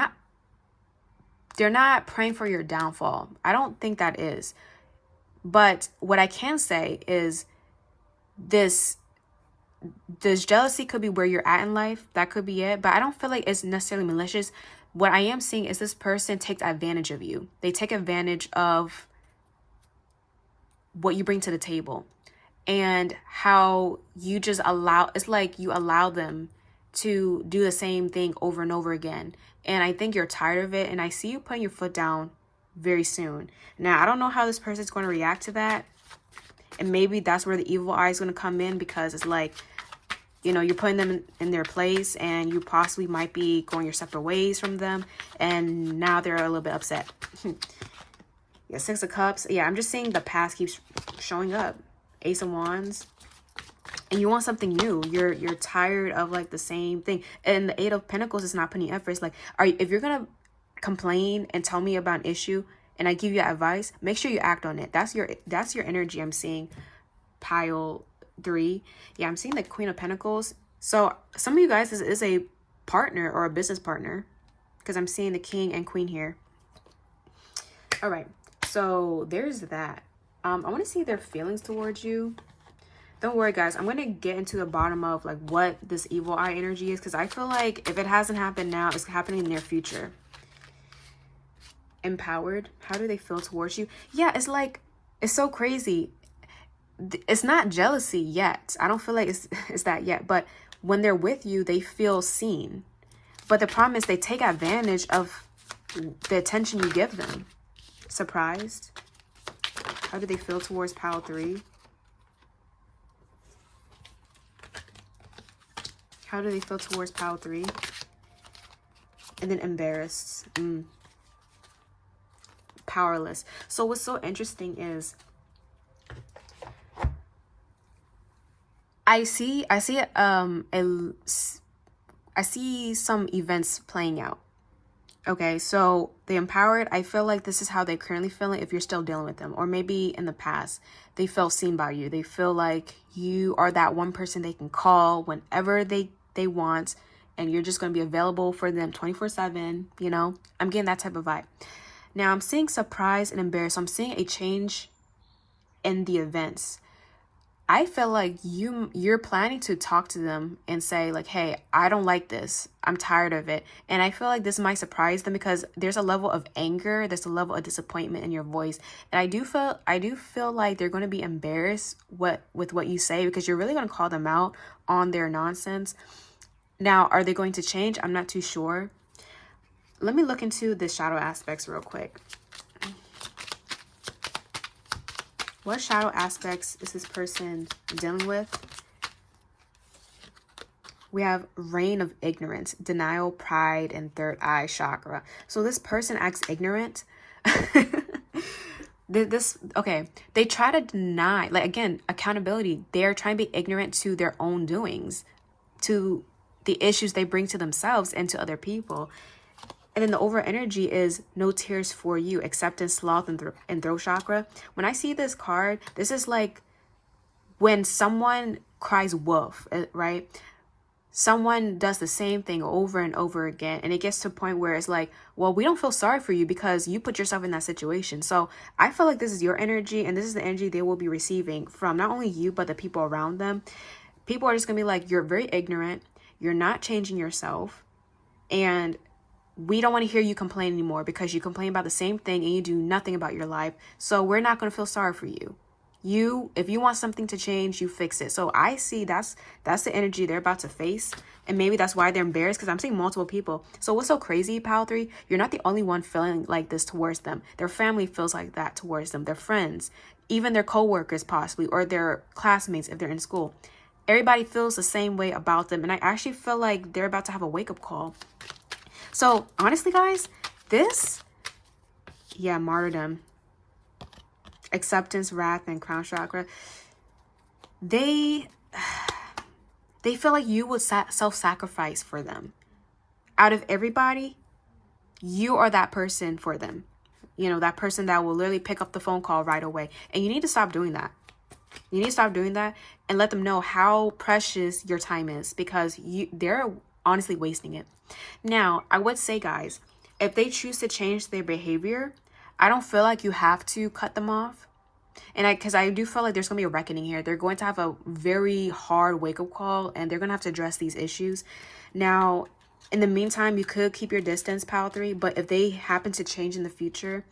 not praying for your downfall. I don't think that is. But what I can say is this jealousy could be where you're at in life. That could be it. But I don't feel like it's necessarily malicious. What I am seeing is this person takes advantage of you. They take advantage of what you bring to the table and how you just allow, it's like you allow them to do the same thing over and over again. And I think you're tired of it. And I see you putting your foot down very soon. Now, I don't know how this person's going to react to that. And maybe that's where the evil eye is going to come in, because it's like, you know, you're putting them in their place and you possibly might be going your separate ways from them. And now they're a little bit upset. Yeah, 6 of Cups. Yeah, I'm just saying the past keeps showing up. Ace of Wands. And you want something new. You're tired of like the same thing. And the 8 of Pentacles is not putting effort. It's like, if you're going to complain and tell me about an issue and I give you advice, make sure you act on it. That's your energy I'm seeing. Pile 3. Yeah, I'm seeing the Queen of Pentacles. So some of you guys is a partner or a business partner, because I'm seeing the King and Queen here. All right, so there's that. I want to see their feelings towards you. Don't worry, guys. I'm going to get into the bottom of like what this evil eye energy is, because I feel like if it hasn't happened now, it's happening in the near future. Empowered. How do they feel towards you? Yeah, it's like, it's so crazy. It's not jealousy yet. I don't feel like it's that yet. But when they're with you, they feel seen. But the problem is they take advantage of the attention you give them. Surprised. How do they feel towards pile 3? How do they feel towards pile 3? And then embarrassed. Powerless. So what's so interesting is I see some events playing out. Okay, so the empowered, I feel like this is how they're currently feeling if you're still dealing with them. Or maybe in the past, they felt seen by you. They feel like you are that one person they can call whenever they want. And you're just going to be available for them 24/7, you know? I'm getting that type of vibe. Now, I'm seeing surprise and embarrassed. I'm seeing a change in the events. I feel like you're planning to talk to them and say like, hey, I don't like this. I'm tired of it. And I feel like this might surprise them, because there's a level of anger. There's a level of disappointment in your voice. And I do feel like they're going to be embarrassed with what you say, because you're really going to call them out on their nonsense. Now, are they going to change? I'm not too sure. Let me look into the shadow aspects real quick. What shadow aspects is this person dealing with? We have reign of ignorance, denial, pride, and third eye chakra. So this person acts ignorant. Okay, they try to deny, like, again, accountability. They're trying to be ignorant to their own doings, to the issues they bring to themselves and to other people. And then the over energy is no tears for you, acceptance, sloth, and throat chakra. When I see this card, this is like when someone cries wolf, right? Someone does the same thing over and over again. And it gets to a point where it's like, well, we don't feel sorry for you because you put yourself in that situation. So I feel like this is your energy, and this is the energy they will be receiving from not only you, but the people around them. People are just going to be like, you're very ignorant. You're not changing yourself. And we don't want to hear you complain anymore, because you complain about the same thing and you do nothing about your life. So we're not going to feel sorry for you. If you want something to change, you fix it. So I see that's the energy they're about to face. And maybe that's why they're embarrassed, because I'm seeing multiple people. So what's so crazy, pile 3? You're not the only one feeling like this towards them. Their family feels like that towards them. Their friends, even their co-workers possibly, or their classmates if they're in school. Everybody feels the same way about them. And I actually feel like they're about to have a wake-up call. So honestly, guys, this Yeah, martyrdom, acceptance, wrath, and crown chakra. They feel like you would self-sacrifice for them. Out of everybody, you are that person for them. You know, that person that will literally pick up the phone call right away. And you need to stop doing that. You need to stop doing that and let them know how precious your time is, because they're honestly wasting it. Now, I would say, guys, if they choose to change their behavior, I don't feel like you have to cut them off. And because I do feel like there's going to be a reckoning here. They're going to have a very hard wake-up call, and they're going to have to address these issues. Now, in the meantime, you could keep your distance, Pile 3, but if they happen to change in the future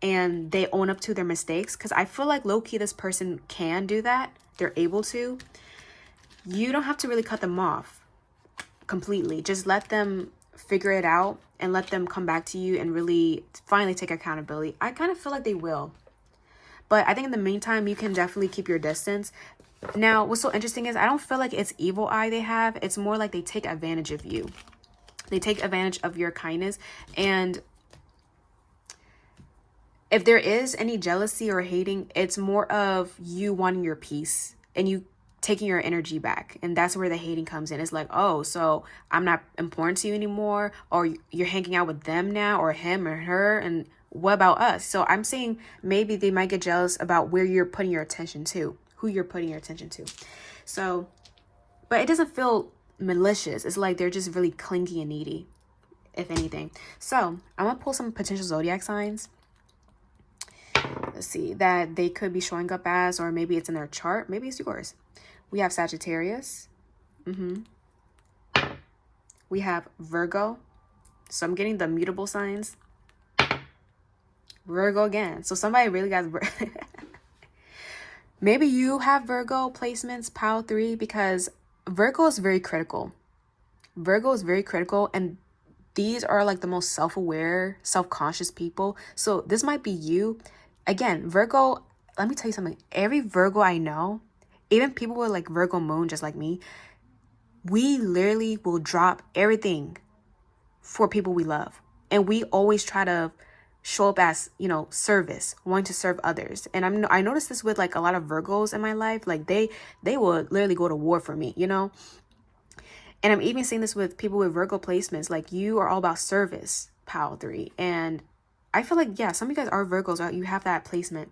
and they own up to their mistakes, because I feel like low-key this person can do that. They're able to. You don't have to really cut them off completely. Just let them figure it out and let them come back to you and really finally take accountability. I kind of feel like they will. But I think in the meantime, you can definitely keep your distance. Now, what's so interesting is I don't feel like it's evil eye they have. It's more like they take advantage of you. They take advantage of your kindness. And if there is any jealousy or hating, it's more of you wanting your peace and you taking your energy back. And that's where the hating comes in. It's like, oh, so I'm not important to you anymore, or you're hanging out with them now, or him or her, and what about us? So I'm saying maybe they might get jealous about where you're putting your attention to, who you're putting your attention to. So, but it doesn't feel malicious. It's like they're just really clingy and needy, if anything. So I'm gonna pull some potential zodiac signs. Let's see, that they could be showing up as, or maybe it's in their chart, maybe it's yours. We have Sagittarius. We have Virgo. So I'm getting the mutable signs. Virgo again. So somebody really got maybe you have Virgo placements, Pile 3, because Virgo is very critical. Virgo is very critical, and these are like the most self-aware, self-conscious people. So this might be you. Again, Virgo, let me tell you something. Every Virgo I know, even people with like Virgo moon, just like me, we literally will drop everything for people we love. And we always try to show up as, you know, service, wanting to serve others. And I noticed this with like a lot of Virgos in my life. Like they would literally go to war for me, you know. And I'm even seeing this with people with Virgo placements. Like, you are all about service, Pile 3. And I feel like, yeah, some of you guys are Virgos, right? You have that placement.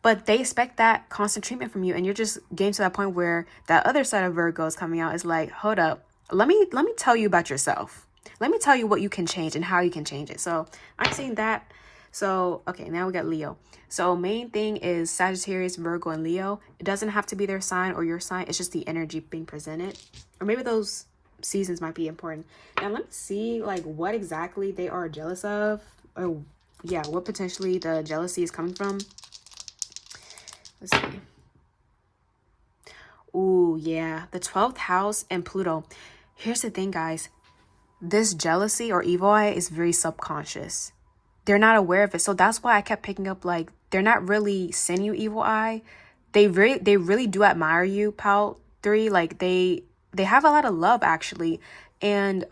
But they expect that constant treatment from you. And you're just getting to that point where that other side of Virgo is coming out. Is like, hold up. Let me tell you about yourself. Let me tell you what you can change and how you can change it. So I'm seeing that. So, okay, now we got Leo. So main thing is Sagittarius, Virgo, and Leo. It doesn't have to be their sign or your sign. It's just the energy being presented. Or maybe those seasons might be important. Now let me see like what exactly they are jealous of. Or yeah, what potentially the jealousy is coming from. Let's see. Ooh, yeah. The 12th house and Pluto. Here's the thing, guys. This jealousy or evil eye is very subconscious. They're not aware of it. So that's why I kept picking up, like, they're not really sending you evil eye. They really do admire you, Pal 3. Like, they have a lot of love, actually. And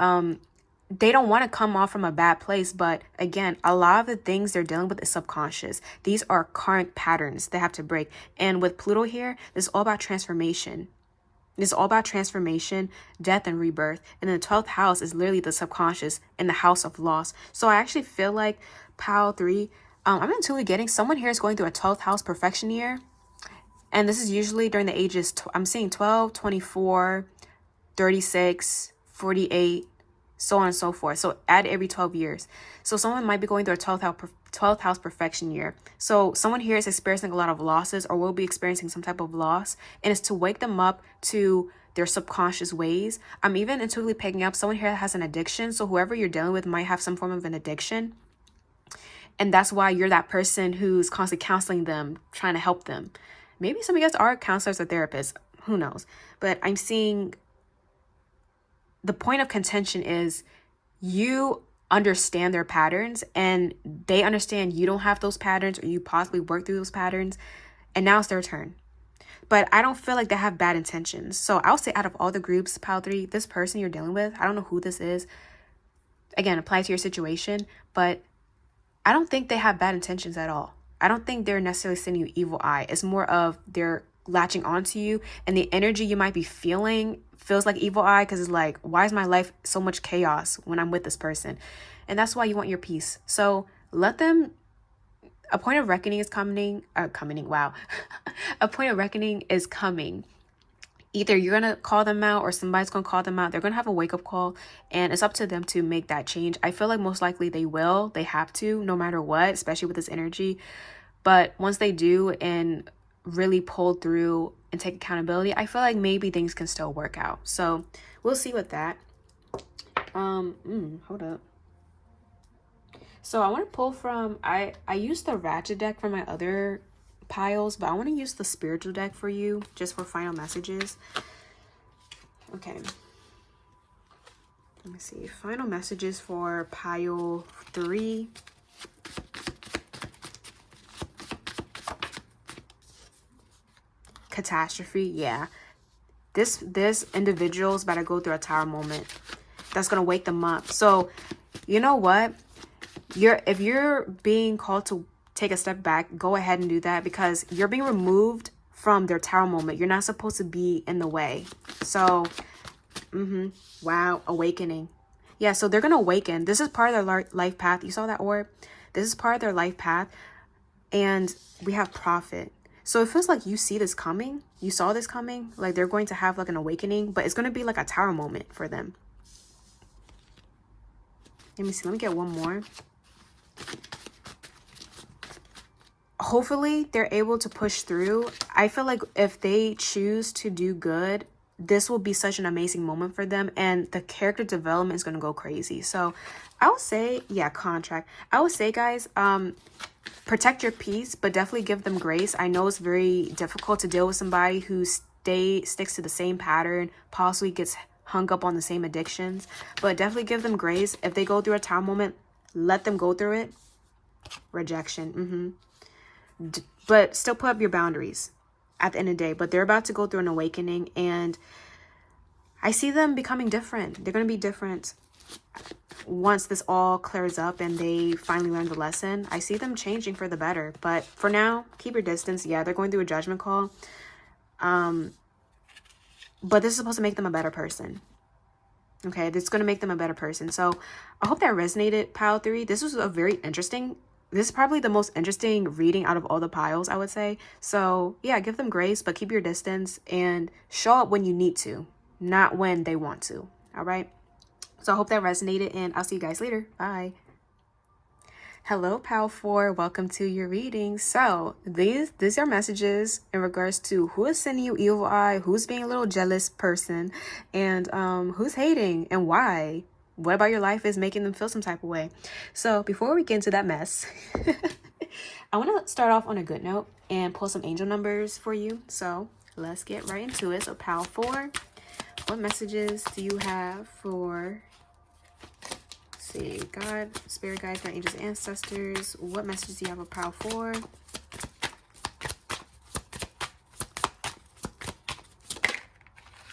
they don't want to come off from a bad place. But again, a lot of the things they're dealing with is subconscious. These are current patterns they have to break. And with Pluto here, this is all about transformation. It's all about transformation, death, and rebirth. And the 12th house is literally the subconscious and the house of loss. So I actually feel like Pile 3, I'm intuitively getting someone here is going through a 12th house perfection year. And this is usually during the ages, I'm seeing 12, 24, 36, 48, so on and so forth. So add every 12 years. So someone might be going through a 12th house perfection year. So someone here is experiencing a lot of losses or will be experiencing some type of loss. And it's to wake them up to their subconscious ways. I'm even intuitively picking up someone here that has an addiction. So whoever you're dealing with might have some form of an addiction. And that's why you're that person who's constantly counseling them, trying to help them. Maybe some of you guys are counselors or therapists. Who knows? But I'm seeing the point of contention is you understand their patterns and they understand you don't have those patterns, or you possibly work through those patterns, and now it's their turn. But I don't feel like they have bad intentions. So I'll say out of all the groups, Pile 3, this person you're dealing with, I don't know who this is. Again, apply to your situation, but I don't think they have bad intentions at all. I don't think they're necessarily sending you evil eye. It's more of they're latching onto you, and the energy you might be feeling feels like evil eye because it's like, why is my life so much chaos when I'm with this person? And that's why you want your peace. So let them. A point of reckoning is coming. Wow. A point of reckoning is coming. Either you're going to call them out or somebody's going to call them out. They're going to have a wake-up call, and it's up to them to make that change. I feel like most likely they will. They have to, no matter what, especially with this energy. But once they do and really pull through and take accountability, I feel like maybe things can still work out. So we'll see with that. Hold up. So I want to pull from, I used the Ratchet deck for my other piles, but I want to use the spiritual deck for you just for final messages. Okay. Let me see. Final messages for pile 3. Catastrophe. Yeah. This individual's about to go through a tower moment that's going to wake them up. So, you know what? If you're being called to take a step back, go ahead and do that, because you're being removed from their tower moment. You're not supposed to be in the way. So, wow, awakening. Yeah, so they're going to awaken. This is part of their life path. You saw that orb? This is part of their life path. And we have Prophet. So it feels like you see this coming. You saw this coming. Like they're going to have like an awakening, but it's going to be like a tower moment for them. Let me see. Let me get one more. Hopefully they're able to push through. I feel like if they choose to do good, this will be such an amazing moment for them, and the character development is going to go crazy. So I would say, yeah, contract. I would say, guys, protect your peace, but definitely give them grace. I know it's very difficult to deal with somebody who sticks to the same pattern, possibly gets hung up on the same addictions, but definitely give them grace. If they go through a tower moment, let them go through it. Rejection. But still put up your boundaries at the end of the day. But they're about to go through an awakening, and I see them becoming different. They're going to be different once this all clears up and they finally learn the lesson. I see them changing for the better. But for now, keep your distance. Yeah, they're going through a judgment call. But this is supposed to make them a better person. Okay, this is going to make them a better person. So I hope that resonated, pile 3. This was a very interesting. This is probably the most interesting reading out of all the piles, I would say. So yeah, give them grace, but keep your distance and show up when you need to, not when they want to. All right. So I hope that resonated, and I'll see you guys later. Bye. Hello, Pal 4. Welcome to your reading. So these are messages in regards to who is sending you evil eye, who's being a little jealous person, and who's hating and why. What about your life is making them feel some type of way? So before we get into that mess, I want to start off on a good note and pull some angel numbers for you. So let's get right into it. So Pal 4, what messages do you have for... see, God, spirit guides, my angels, ancestors? What messages do you have for Pile 4?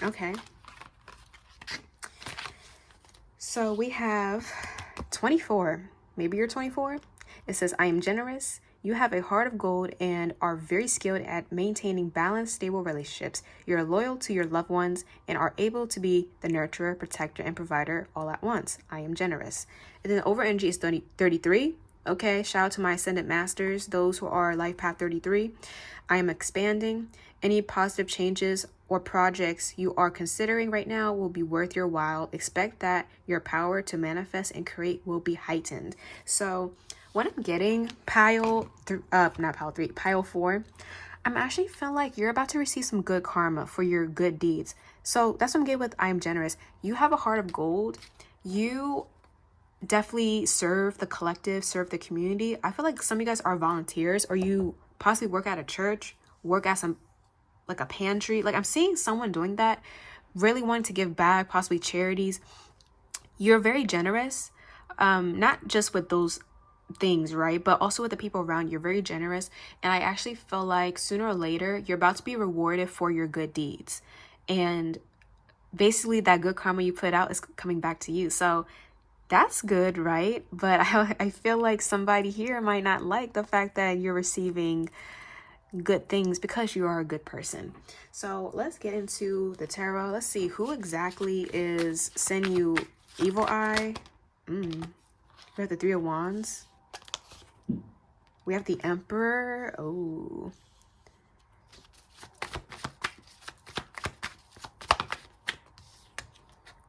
Okay. So we have 24. Maybe you're 24. It says, I am generous. You have a heart of gold and are very skilled at maintaining balanced, stable relationships. You're loyal to your loved ones and are able to be the nurturer, protector, and provider all at once. I am generous. And then the over energy is 33. Okay, shout out to my ascendant masters, those who are life path 33. I am expanding. Any positive changes or projects you are considering right now will be worth your while. Expect that your power to manifest and create will be heightened. So what I'm getting, pile 4, I'm actually feeling like you're about to receive some good karma for your good deeds. So that's what I'm getting with I am generous. You have a heart of gold. You definitely serve the collective, serve the community. I feel like some of you guys are volunteers, or you possibly work at a church, work at some like a pantry. Like I'm seeing someone doing that, really wanting to give back, possibly charities. You're very generous, not just with those things, right, but also with the people around you. You're very generous, and I actually feel like sooner or later you're about to be rewarded for your good deeds, and basically that good karma you put out is coming back to you. So That's good, right? But I feel like somebody here might not like the fact that you're receiving good things because you are a good person. So let's get into the tarot. Let's see who exactly is sending you evil eye. We have the Three of Wands. We have the Emperor. Oh.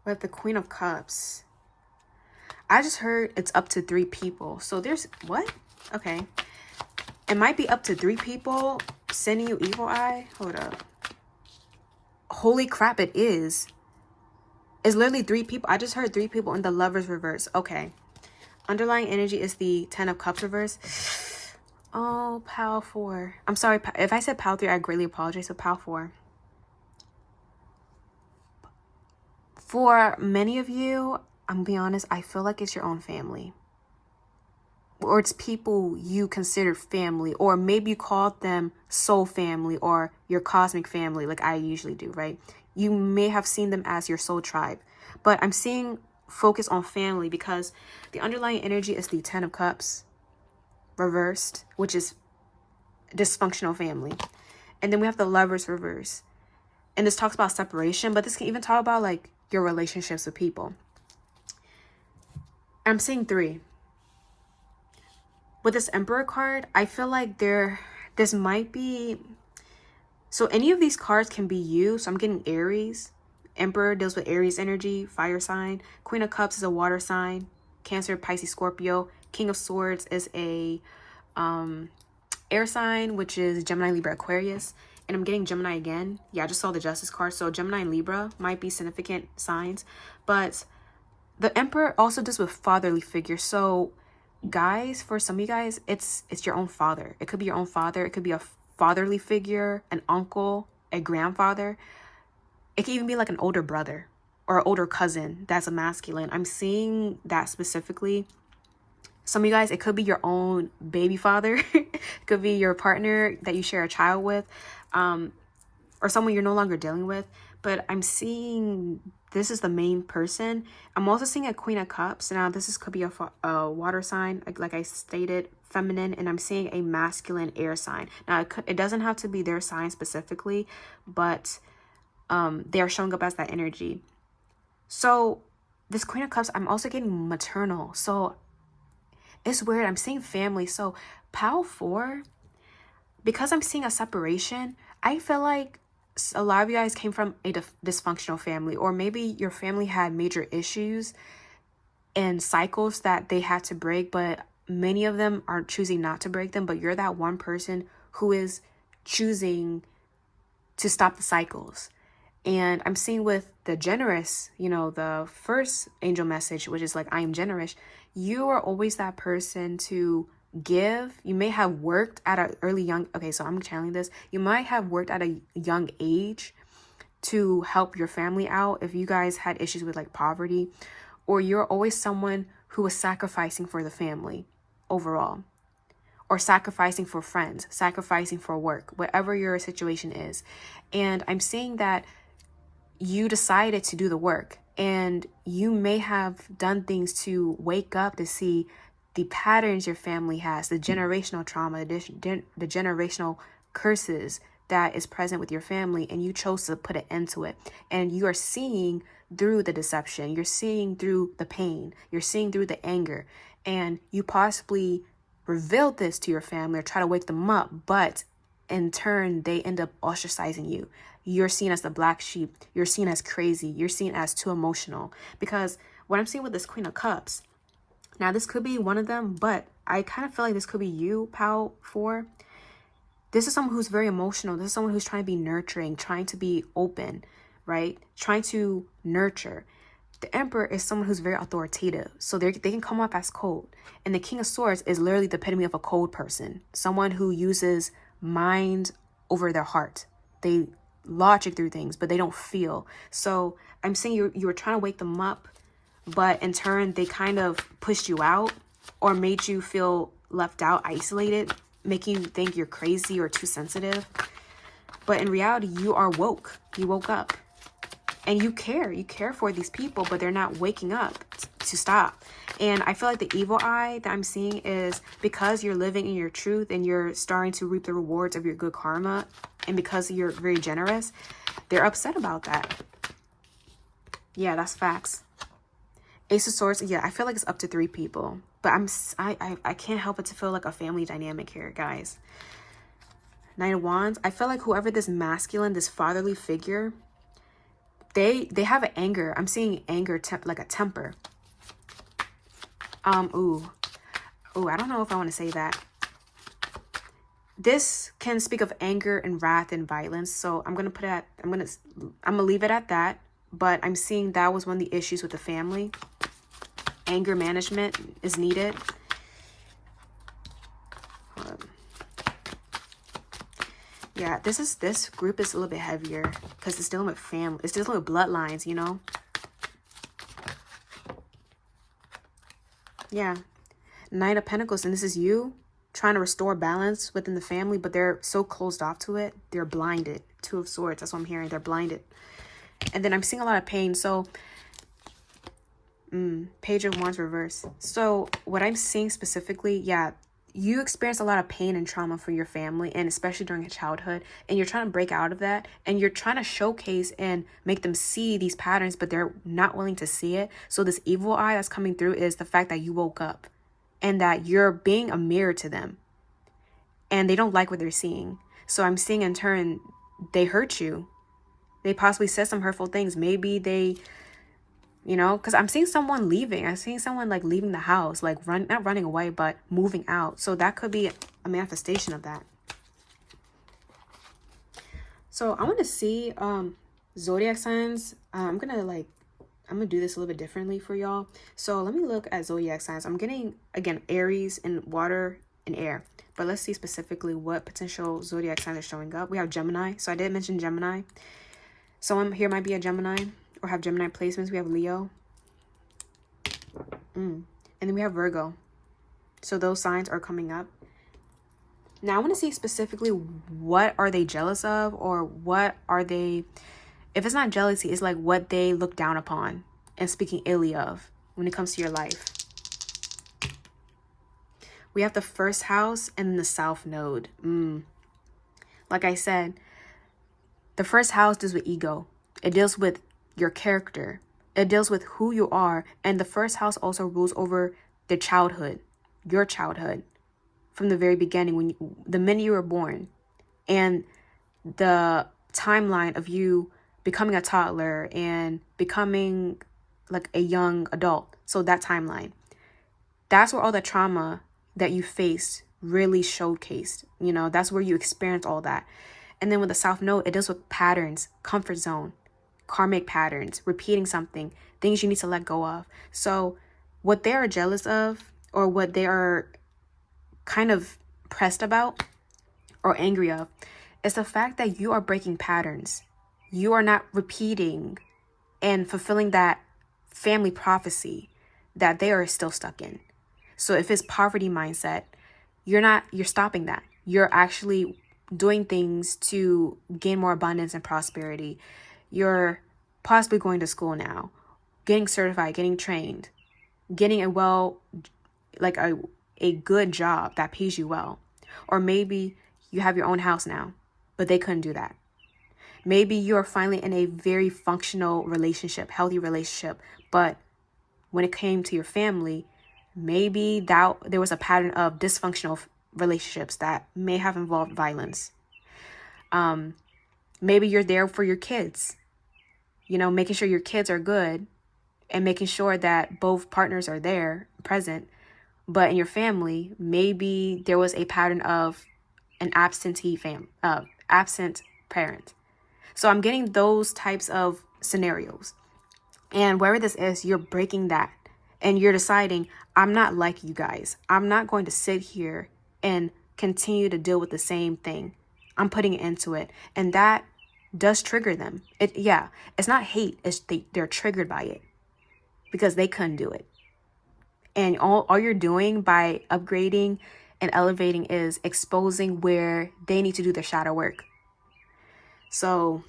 We have the Queen of Cups. I just heard it's up to 3 people. So there's what? Okay. It might be up to 3 people sending you evil eye. Hold up. Holy crap, it is. It's literally 3 people. I just heard 3 people in the Lovers reverse. Okay. Underlying energy is the 10 of Cups reverse. Oh, Pal 4. I'm sorry. If I said Pal 3, I greatly apologize. So Pal 4. For many of you, I'm gonna be honest, I feel like it's your own family. Or it's people you consider family. Or maybe you called them soul family or your cosmic family like I usually do, right? You may have seen them as your soul tribe. But I'm seeing focus on family because the underlying energy is the 10 of Cups reversed, which is dysfunctional family. And then we have the Lovers reverse. And this talks about separation, but this can even talk about like your relationships with people. I'm seeing 3. With this Emperor card, I feel like this might be, so any of these cards can be you. So I'm getting Aries. Emperor deals with Aries energy, fire sign. Queen of Cups is a water sign. Cancer, Pisces, Scorpio. King of Swords is a air sign, which is Gemini, Libra, Aquarius. And I'm getting Gemini again. Yeah, I just saw the Justice card. So Gemini and Libra might be significant signs. But the Emperor also deals with fatherly figures. So guys, for some of you guys, it's your own father. It could be your own father. It could be a fatherly figure, an uncle, a grandfather. It can even be like an older brother or an older cousin that's a masculine. I'm seeing that specifically. Some of you guys, it could be your own baby father. It could be your partner that you share a child with, or someone you're no longer dealing with. But I'm seeing this is the main person. I'm also seeing a Queen of Cups. Now, could be a water sign, like I stated, feminine, and I'm seeing a masculine air sign. Now, it doesn't have to be their sign specifically, but they are showing up as that energy. So this Queen of Cups, I'm also getting maternal. So it's weird. I'm seeing family. So Pal 4, because I'm seeing a separation, I feel like a lot of you guys came from a dysfunctional family, or maybe your family had major issues and cycles that they had to break, but many of them are choosing not to break them. But you're that one person who is choosing to stop the cycles. And I'm seeing with the generous, the first angel message, which is like, I am generous. You are always that person to give. You may have worked at an okay, so I'm channeling this. You might have worked at a young age to help your family out if you guys had issues with like poverty, or you're always someone who was sacrificing for the family overall, or sacrificing for friends, sacrificing for work, whatever your situation is. And I'm seeing that you decided to do the work, and you may have done things to wake up to see the patterns your family has, the generational trauma, the generational curses that is present with your family, and you chose to put an end to it. And you are seeing through the deception, you're seeing through the pain, you're seeing through the anger, and you possibly revealed this to your family or try to wake them up, but in turn, they end up ostracizing you. You're seen as the black sheep. You're seen as crazy. You're seen as too emotional. Because what I'm seeing with this Queen of Cups, now this could be one of them, but I kind of feel like this could be you, Pal 4. This is someone who's very emotional. This is someone who's trying to be nurturing, trying to be open, right? Trying to nurture. The Emperor is someone who's very authoritative. So they can come off as cold. And the King of Swords is literally the epitome of a cold person. Someone who uses mind over their heart. They logic through things, but they don't feel. So I'm saying you were trying to wake them up, but in turn, they kind of pushed you out or made you feel left out, isolated, making you think you're crazy or too sensitive. But in reality, you are woke. You woke up. And you care for these people, but they're not waking up to stop. And I feel like the evil eye that I'm seeing is because you're living in your truth and you're starting to reap the rewards of your good karma, and because you're very generous, they're upset about that. Yeah, that's facts. Ace of Swords, yeah, I feel like it's up to 3 people. But I can't help but to feel like a family dynamic here, guys. Knight of Wands, I feel like whoever this masculine, this fatherly figure, they have an anger. I'm seeing anger, like a temper. Ooh, I don't know if I want to say that. This can speak of anger and wrath and violence. So I'm going to put it at, I'm going to leave it at that. But I'm seeing that was one of the issues with the family. Anger management is needed. Yeah, this group is a little bit heavier because it's dealing with family. It's dealing with bloodlines, you know? Yeah. Knight of Pentacles, and this is you trying to restore balance within the family, but they're so closed off to it. They're blinded. 2 of Swords, that's what I'm hearing. They're blinded. And then I'm seeing a lot of pain. So, Page of Wands reverse. So what I'm seeing specifically, yeah, you experience a lot of pain and trauma for your family, and especially during childhood, and you're trying to break out of that, and you're trying to showcase and make them see these patterns, but they're not willing to see it. So this evil eye that's coming through is the fact that you woke up and that you're being a mirror to them, and they don't like what they're seeing. So I'm seeing in turn, they hurt you. They possibly said some hurtful things. Maybe they, you know, because I'm seeing someone leaving. I'm seeing someone like leaving the house, like not running away, but moving out. So that could be a manifestation of that. So I want to see zodiac signs. I'm gonna do this a little bit differently for y'all. So let me look at zodiac signs. I'm getting, again, Aries and water and air. But let's see specifically what potential zodiac signs are showing up. We have Gemini. So I did mention Gemini. Someone here might be a Gemini or have Gemini placements. We have Leo. And then we have Virgo. So those signs are coming up. Now I want to see specifically what are they jealous of, or what are they, if it's not jealousy, it's like what they look down upon and speaking illy of when it comes to your life. We have the 1st house and the South Node. Like I said, the 1st house deals with ego. It deals with your character. It deals with who you are. And the 1st house also rules over the childhood, your childhood, from the very beginning, the minute you were born, and the timeline of you becoming a toddler and becoming like a young adult. So that timeline, that's where all the trauma that you faced really showcased. You know, that's where you experienced all that. And then with the South Node, it deals with patterns, comfort zone, karmic patterns, repeating something, things you need to let go of. So what they are jealous of, or what they are kind of pressed about or angry of, is the fact that you are breaking patterns. You are not repeating and fulfilling that family prophecy that they are still stuck in. So if it's poverty mindset, you're stopping that. You're actually doing things to gain more abundance and prosperity. You're possibly going to school now, getting certified, getting trained, getting a good job that pays you well. Or maybe you have your own house now, but they couldn't do that. Maybe you're finally in a very functional relationship, healthy relationship, but when it came to your family, maybe there was a pattern of dysfunctional relationships that may have involved violence. Maybe you're there for your kids, you know, making sure your kids are good and making sure that both partners are there, present. But in your family, maybe there was a pattern of an absent parent. So I'm getting those types of scenarios. And wherever this is, you're breaking that. And you're deciding, I'm not like you guys. I'm not going to sit here and continue to deal with the same thing. I'm putting it into it. And that does trigger them. It's not hate. They're triggered by it because they couldn't do it. And all you're doing by upgrading and elevating is exposing where they need to do their shadow work. So,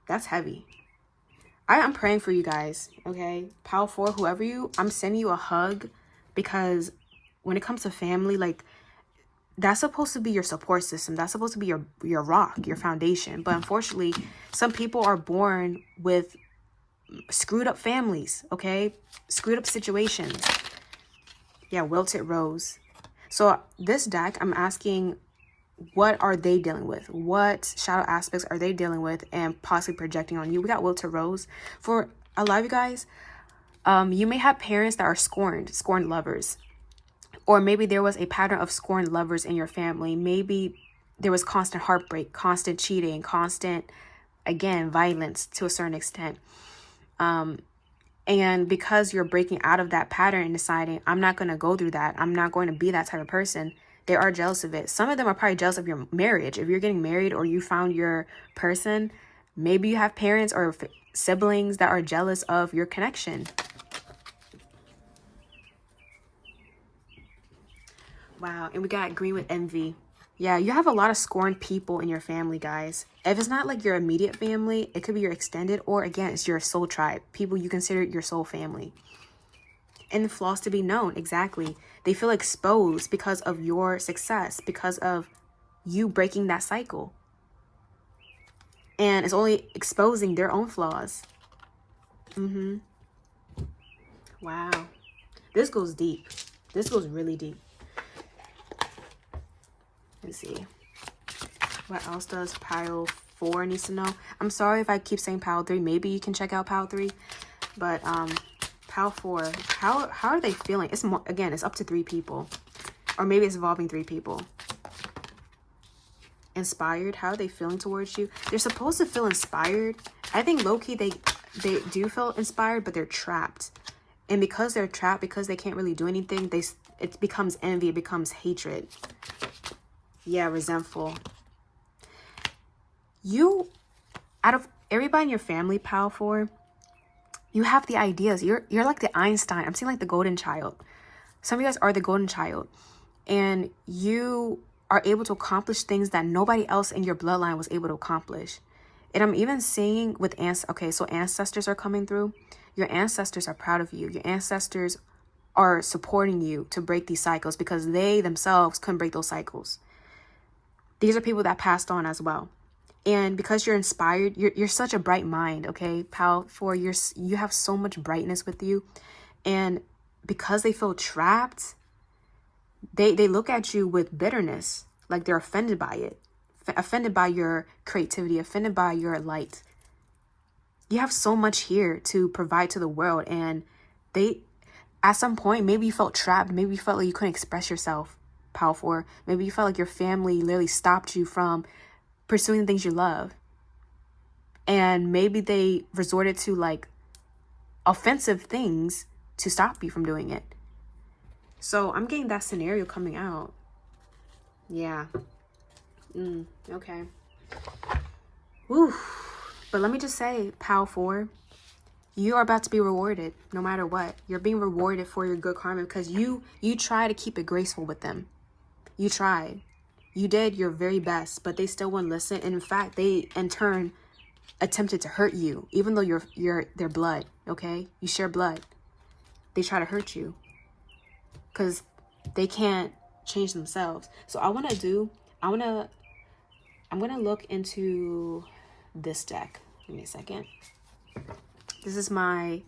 that's heavy. I'm praying for you guys, okay? Pile 4, whoever you, I'm sending you a hug, because when it comes to family, like, that's supposed to be your support system. That's supposed to be your rock, your foundation. But unfortunately, some people are born with screwed up families, okay? Screwed up situations. Yeah, wilted rose. So this deck, I'm asking, what are they dealing with? What shadow aspects are they dealing with and possibly projecting on you? We got wilted rose. For a lot of you guys, you may have parents that are scorned lovers. Or maybe there was a pattern of scorned lovers in your family. Maybe there was constant heartbreak, constant cheating, constant, again, violence to a certain extent. And because you're breaking out of that pattern and deciding, I'm not going to go through that, I'm not going to be that type of person, they are jealous of it. Some of them are probably jealous of your marriage. If you're getting married or you found your person, maybe you have parents or siblings that are jealous of your connection. Wow, and we got green with envy. Yeah, you have a lot of scorned people in your family, guys. If it's not like your immediate family, it could be your extended, or again, it's your soul tribe, people you consider your soul family. And the flaws to be known, exactly. They feel exposed because of your success, because of you breaking that cycle. And it's only exposing their own flaws. Wow. This goes deep. This goes really deep. Let's see. What else does pile 4 needs to know? I'm sorry if I keep saying pile 3. Maybe you can check out pile 3. But pile 4, how are they feeling? It's more, again, it's up to 3 people. Or maybe it's involving 3 people. Inspired, how are they feeling towards you? They're supposed to feel inspired. I think low-key they do feel inspired, but they're trapped. And because they're trapped, because they can't really do anything, it becomes envy, it becomes hatred. Yeah, resentful. You, out of everybody in your family, pile 4, you have the ideas. You're like the Einstein. I'm seeing like the golden child. Some of you guys are the golden child. And you are able to accomplish things that nobody else in your bloodline was able to accomplish. And I'm even seeing with so ancestors are coming through. Your ancestors are proud of you. Your ancestors are supporting you to break these cycles because they themselves couldn't break those cycles. These are people that passed on as well. And because you're inspired, you're such a bright mind, okay? Pal, you have so much brightness with you. And because they feel trapped, they look at you with bitterness, like they're offended by it, offended by your creativity, offended by your light. You have so much here to provide to the world. And at some point, maybe you felt trapped. Maybe you felt like you couldn't express yourself, pal 4. Maybe you felt like your family literally stopped you from pursuing the things you love. And maybe they resorted to like offensive things to stop you from doing it. So I'm getting that scenario coming out. Yeah. Okay. Woo. But let me just say, pal 4, you are about to be rewarded no matter what. You're being rewarded for your good karma because you try to keep it graceful with them. You tried. You did your very best, but they still wouldn't listen. And in fact, they in turn attempted to hurt you, even though you're their blood, okay? You share blood. They try to hurt you because they can't change themselves. So I'm gonna look into this deck. Give me a second. This is my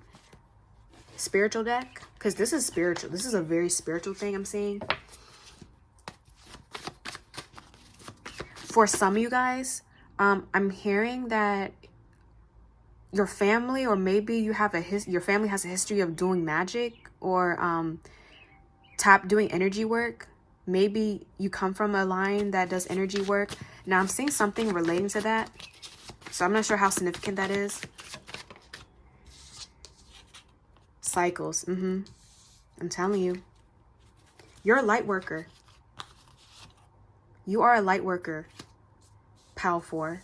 spiritual deck because this is spiritual. This is a very spiritual thing I'm seeing. For some of you guys, I'm hearing that your family, or maybe you have your family has a history of doing magic or doing energy work. Maybe you come from a line that does energy work. Now I'm seeing something relating to that, so I'm not sure how significant that is. Cycles. I'm telling you, you're a light worker. You are a light worker, pal 4.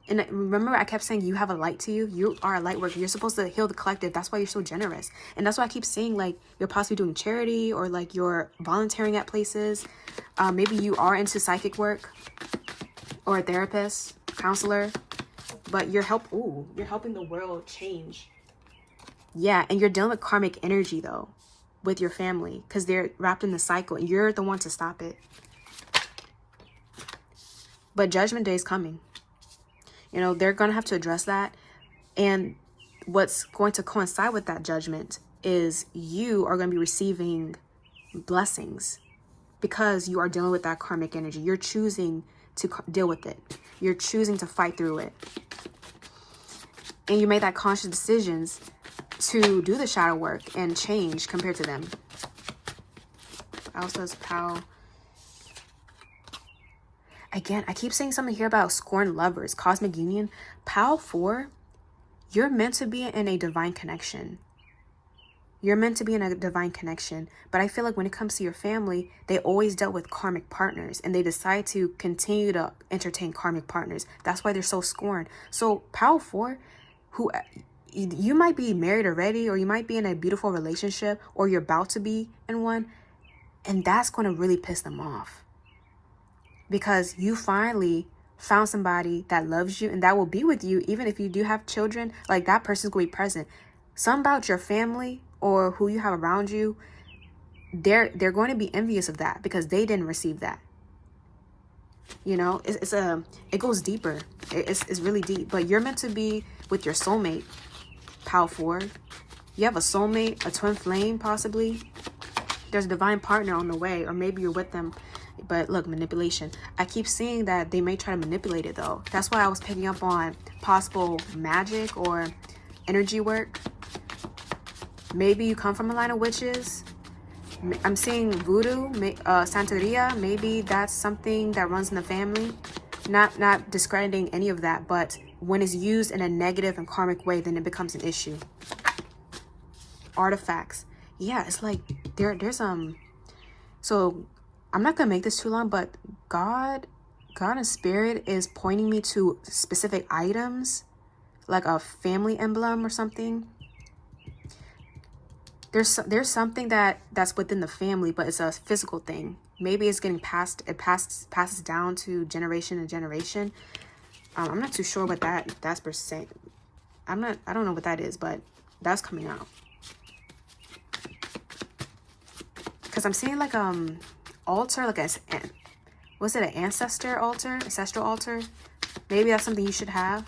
And remember, I kept saying you have a light to you. You are a light worker. You're supposed to heal the collective. That's why you're so generous. And that's why I keep saying, like, you're possibly doing charity or, like, you're volunteering at places. Maybe you are into psychic work or a therapist, counselor. but you're helping the world change. Yeah, and you're dealing with karmic energy though with your family because they're wrapped in the cycle and you're the one to stop it. But Judgment Day is coming. You know, they're going to have to address that. And what's going to coincide with that judgment is you are going to be receiving blessings because you are dealing with that karmic energy. You're choosing to deal with it. You're choosing to fight through it. And you made that conscious decisions to do the shadow work and change compared to them. Also, Pal. Again, I keep saying something here about scorned lovers, cosmic union. Pal 4, you're meant to be in a divine connection. You're meant to be in a divine connection. But I feel like when it comes to your family, they always dealt with karmic partners and they decide to continue to entertain karmic partners. That's why they're so scorned. So Pal 4, who you might be married already, or you might be in a beautiful relationship, or you're about to be in one. And that's going to really piss them off. Because you finally found somebody that loves you and that will be with you even if you do have children. Like, that person's going to be present. Something about your family or who you have around you, they're going to be envious of that because they didn't receive that. You know, it goes deeper. It's really deep. But you're meant to be with your soulmate, Pal 4. You have a soulmate, a twin flame possibly. There's a divine partner on the way, or maybe you're with them. But look, manipulation. I keep seeing that they may try to manipulate it though. That's why I was picking up on possible magic or energy work. Maybe you come from a line of witches. I'm seeing voodoo, Santeria. Maybe that's something that runs in the family. Not discrediting any of that, but when it's used in a negative and karmic way, then it becomes an issue. Artifacts. Yeah, it's like there's so I'm not gonna make this too long, but God and Spirit is pointing me to specific items, like a family emblem or something. There's something that's within the family, but it's a physical thing. Maybe it's getting passes down to generation to generation. I'm not too sure what that's per se. I don't know what that is, but that's coming out. Because I'm seeing like altar, like was it an ancestral altar? Maybe that's something you should have.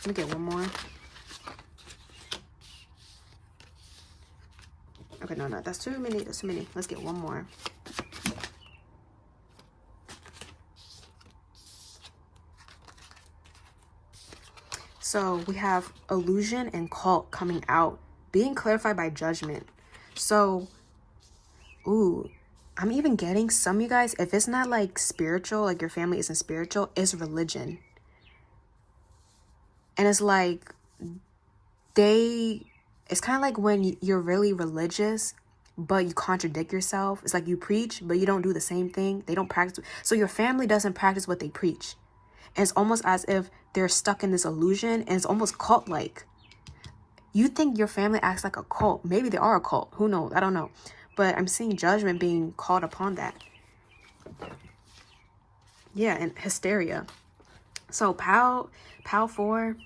Let me get one more. Okay, no, that's too many. Let's get one more. So we have illusion and cult coming out, being clarified by judgment. So, I'm even getting some of you guys, if it's not like spiritual, like your family isn't spiritual, it's religion. And it's like, it's kind of like when you're really religious, but you contradict yourself. It's like you preach, but you don't do the same thing. They don't practice. So your family doesn't practice what they preach. And it's almost as if they're stuck in this illusion, and it's almost cult-like. You think your family acts like a cult. Maybe they are a cult. Who knows? I don't know. But I'm seeing judgment being called upon that. Yeah, and hysteria. So Pal 4,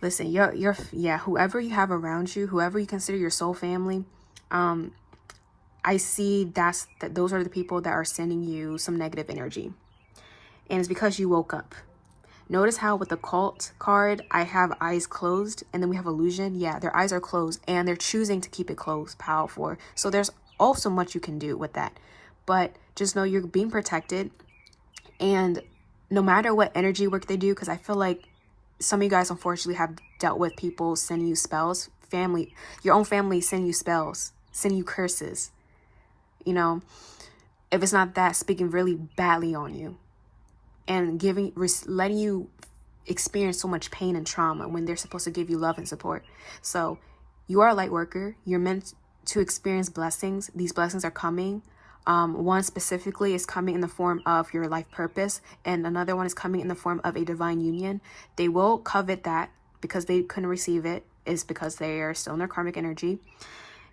listen, whoever you have around you, whoever you consider your soul family, I see that those are the people that are sending you some negative energy. And it's because you woke up. Notice how with the cult card, I have eyes closed, and then we have illusion. Yeah, their eyes are closed and they're choosing to keep it closed, Pal 4. So there's also much you can do with that. But just know you're being protected. And no matter what energy work they do, because I feel like some of you guys unfortunately have dealt with people sending you spells. Your own family send you spells, send you curses. You know, if it's not that, speaking really badly on you. And letting you experience so much pain and trauma when they're supposed to give you love and support. So you are a light worker. You're meant to experience blessings. These blessings are coming. One specifically is coming in the form of your life purpose, and another one is coming in the form of a divine union. They will covet that because they couldn't receive it, is because they are still in their karmic energy.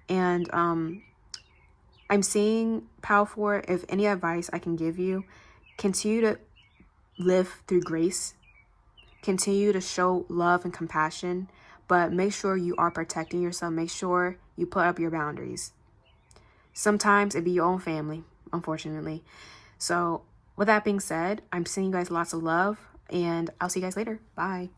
And I'm seeing, Pal 4, if any advice I can give you, continue to live through grace. Continue to show love and compassion, but make sure you are protecting yourself. Make sure you put up your boundaries. Sometimes it be your own family, unfortunately. So with that being said, I'm sending you guys lots of love, and I'll see you guys later. Bye.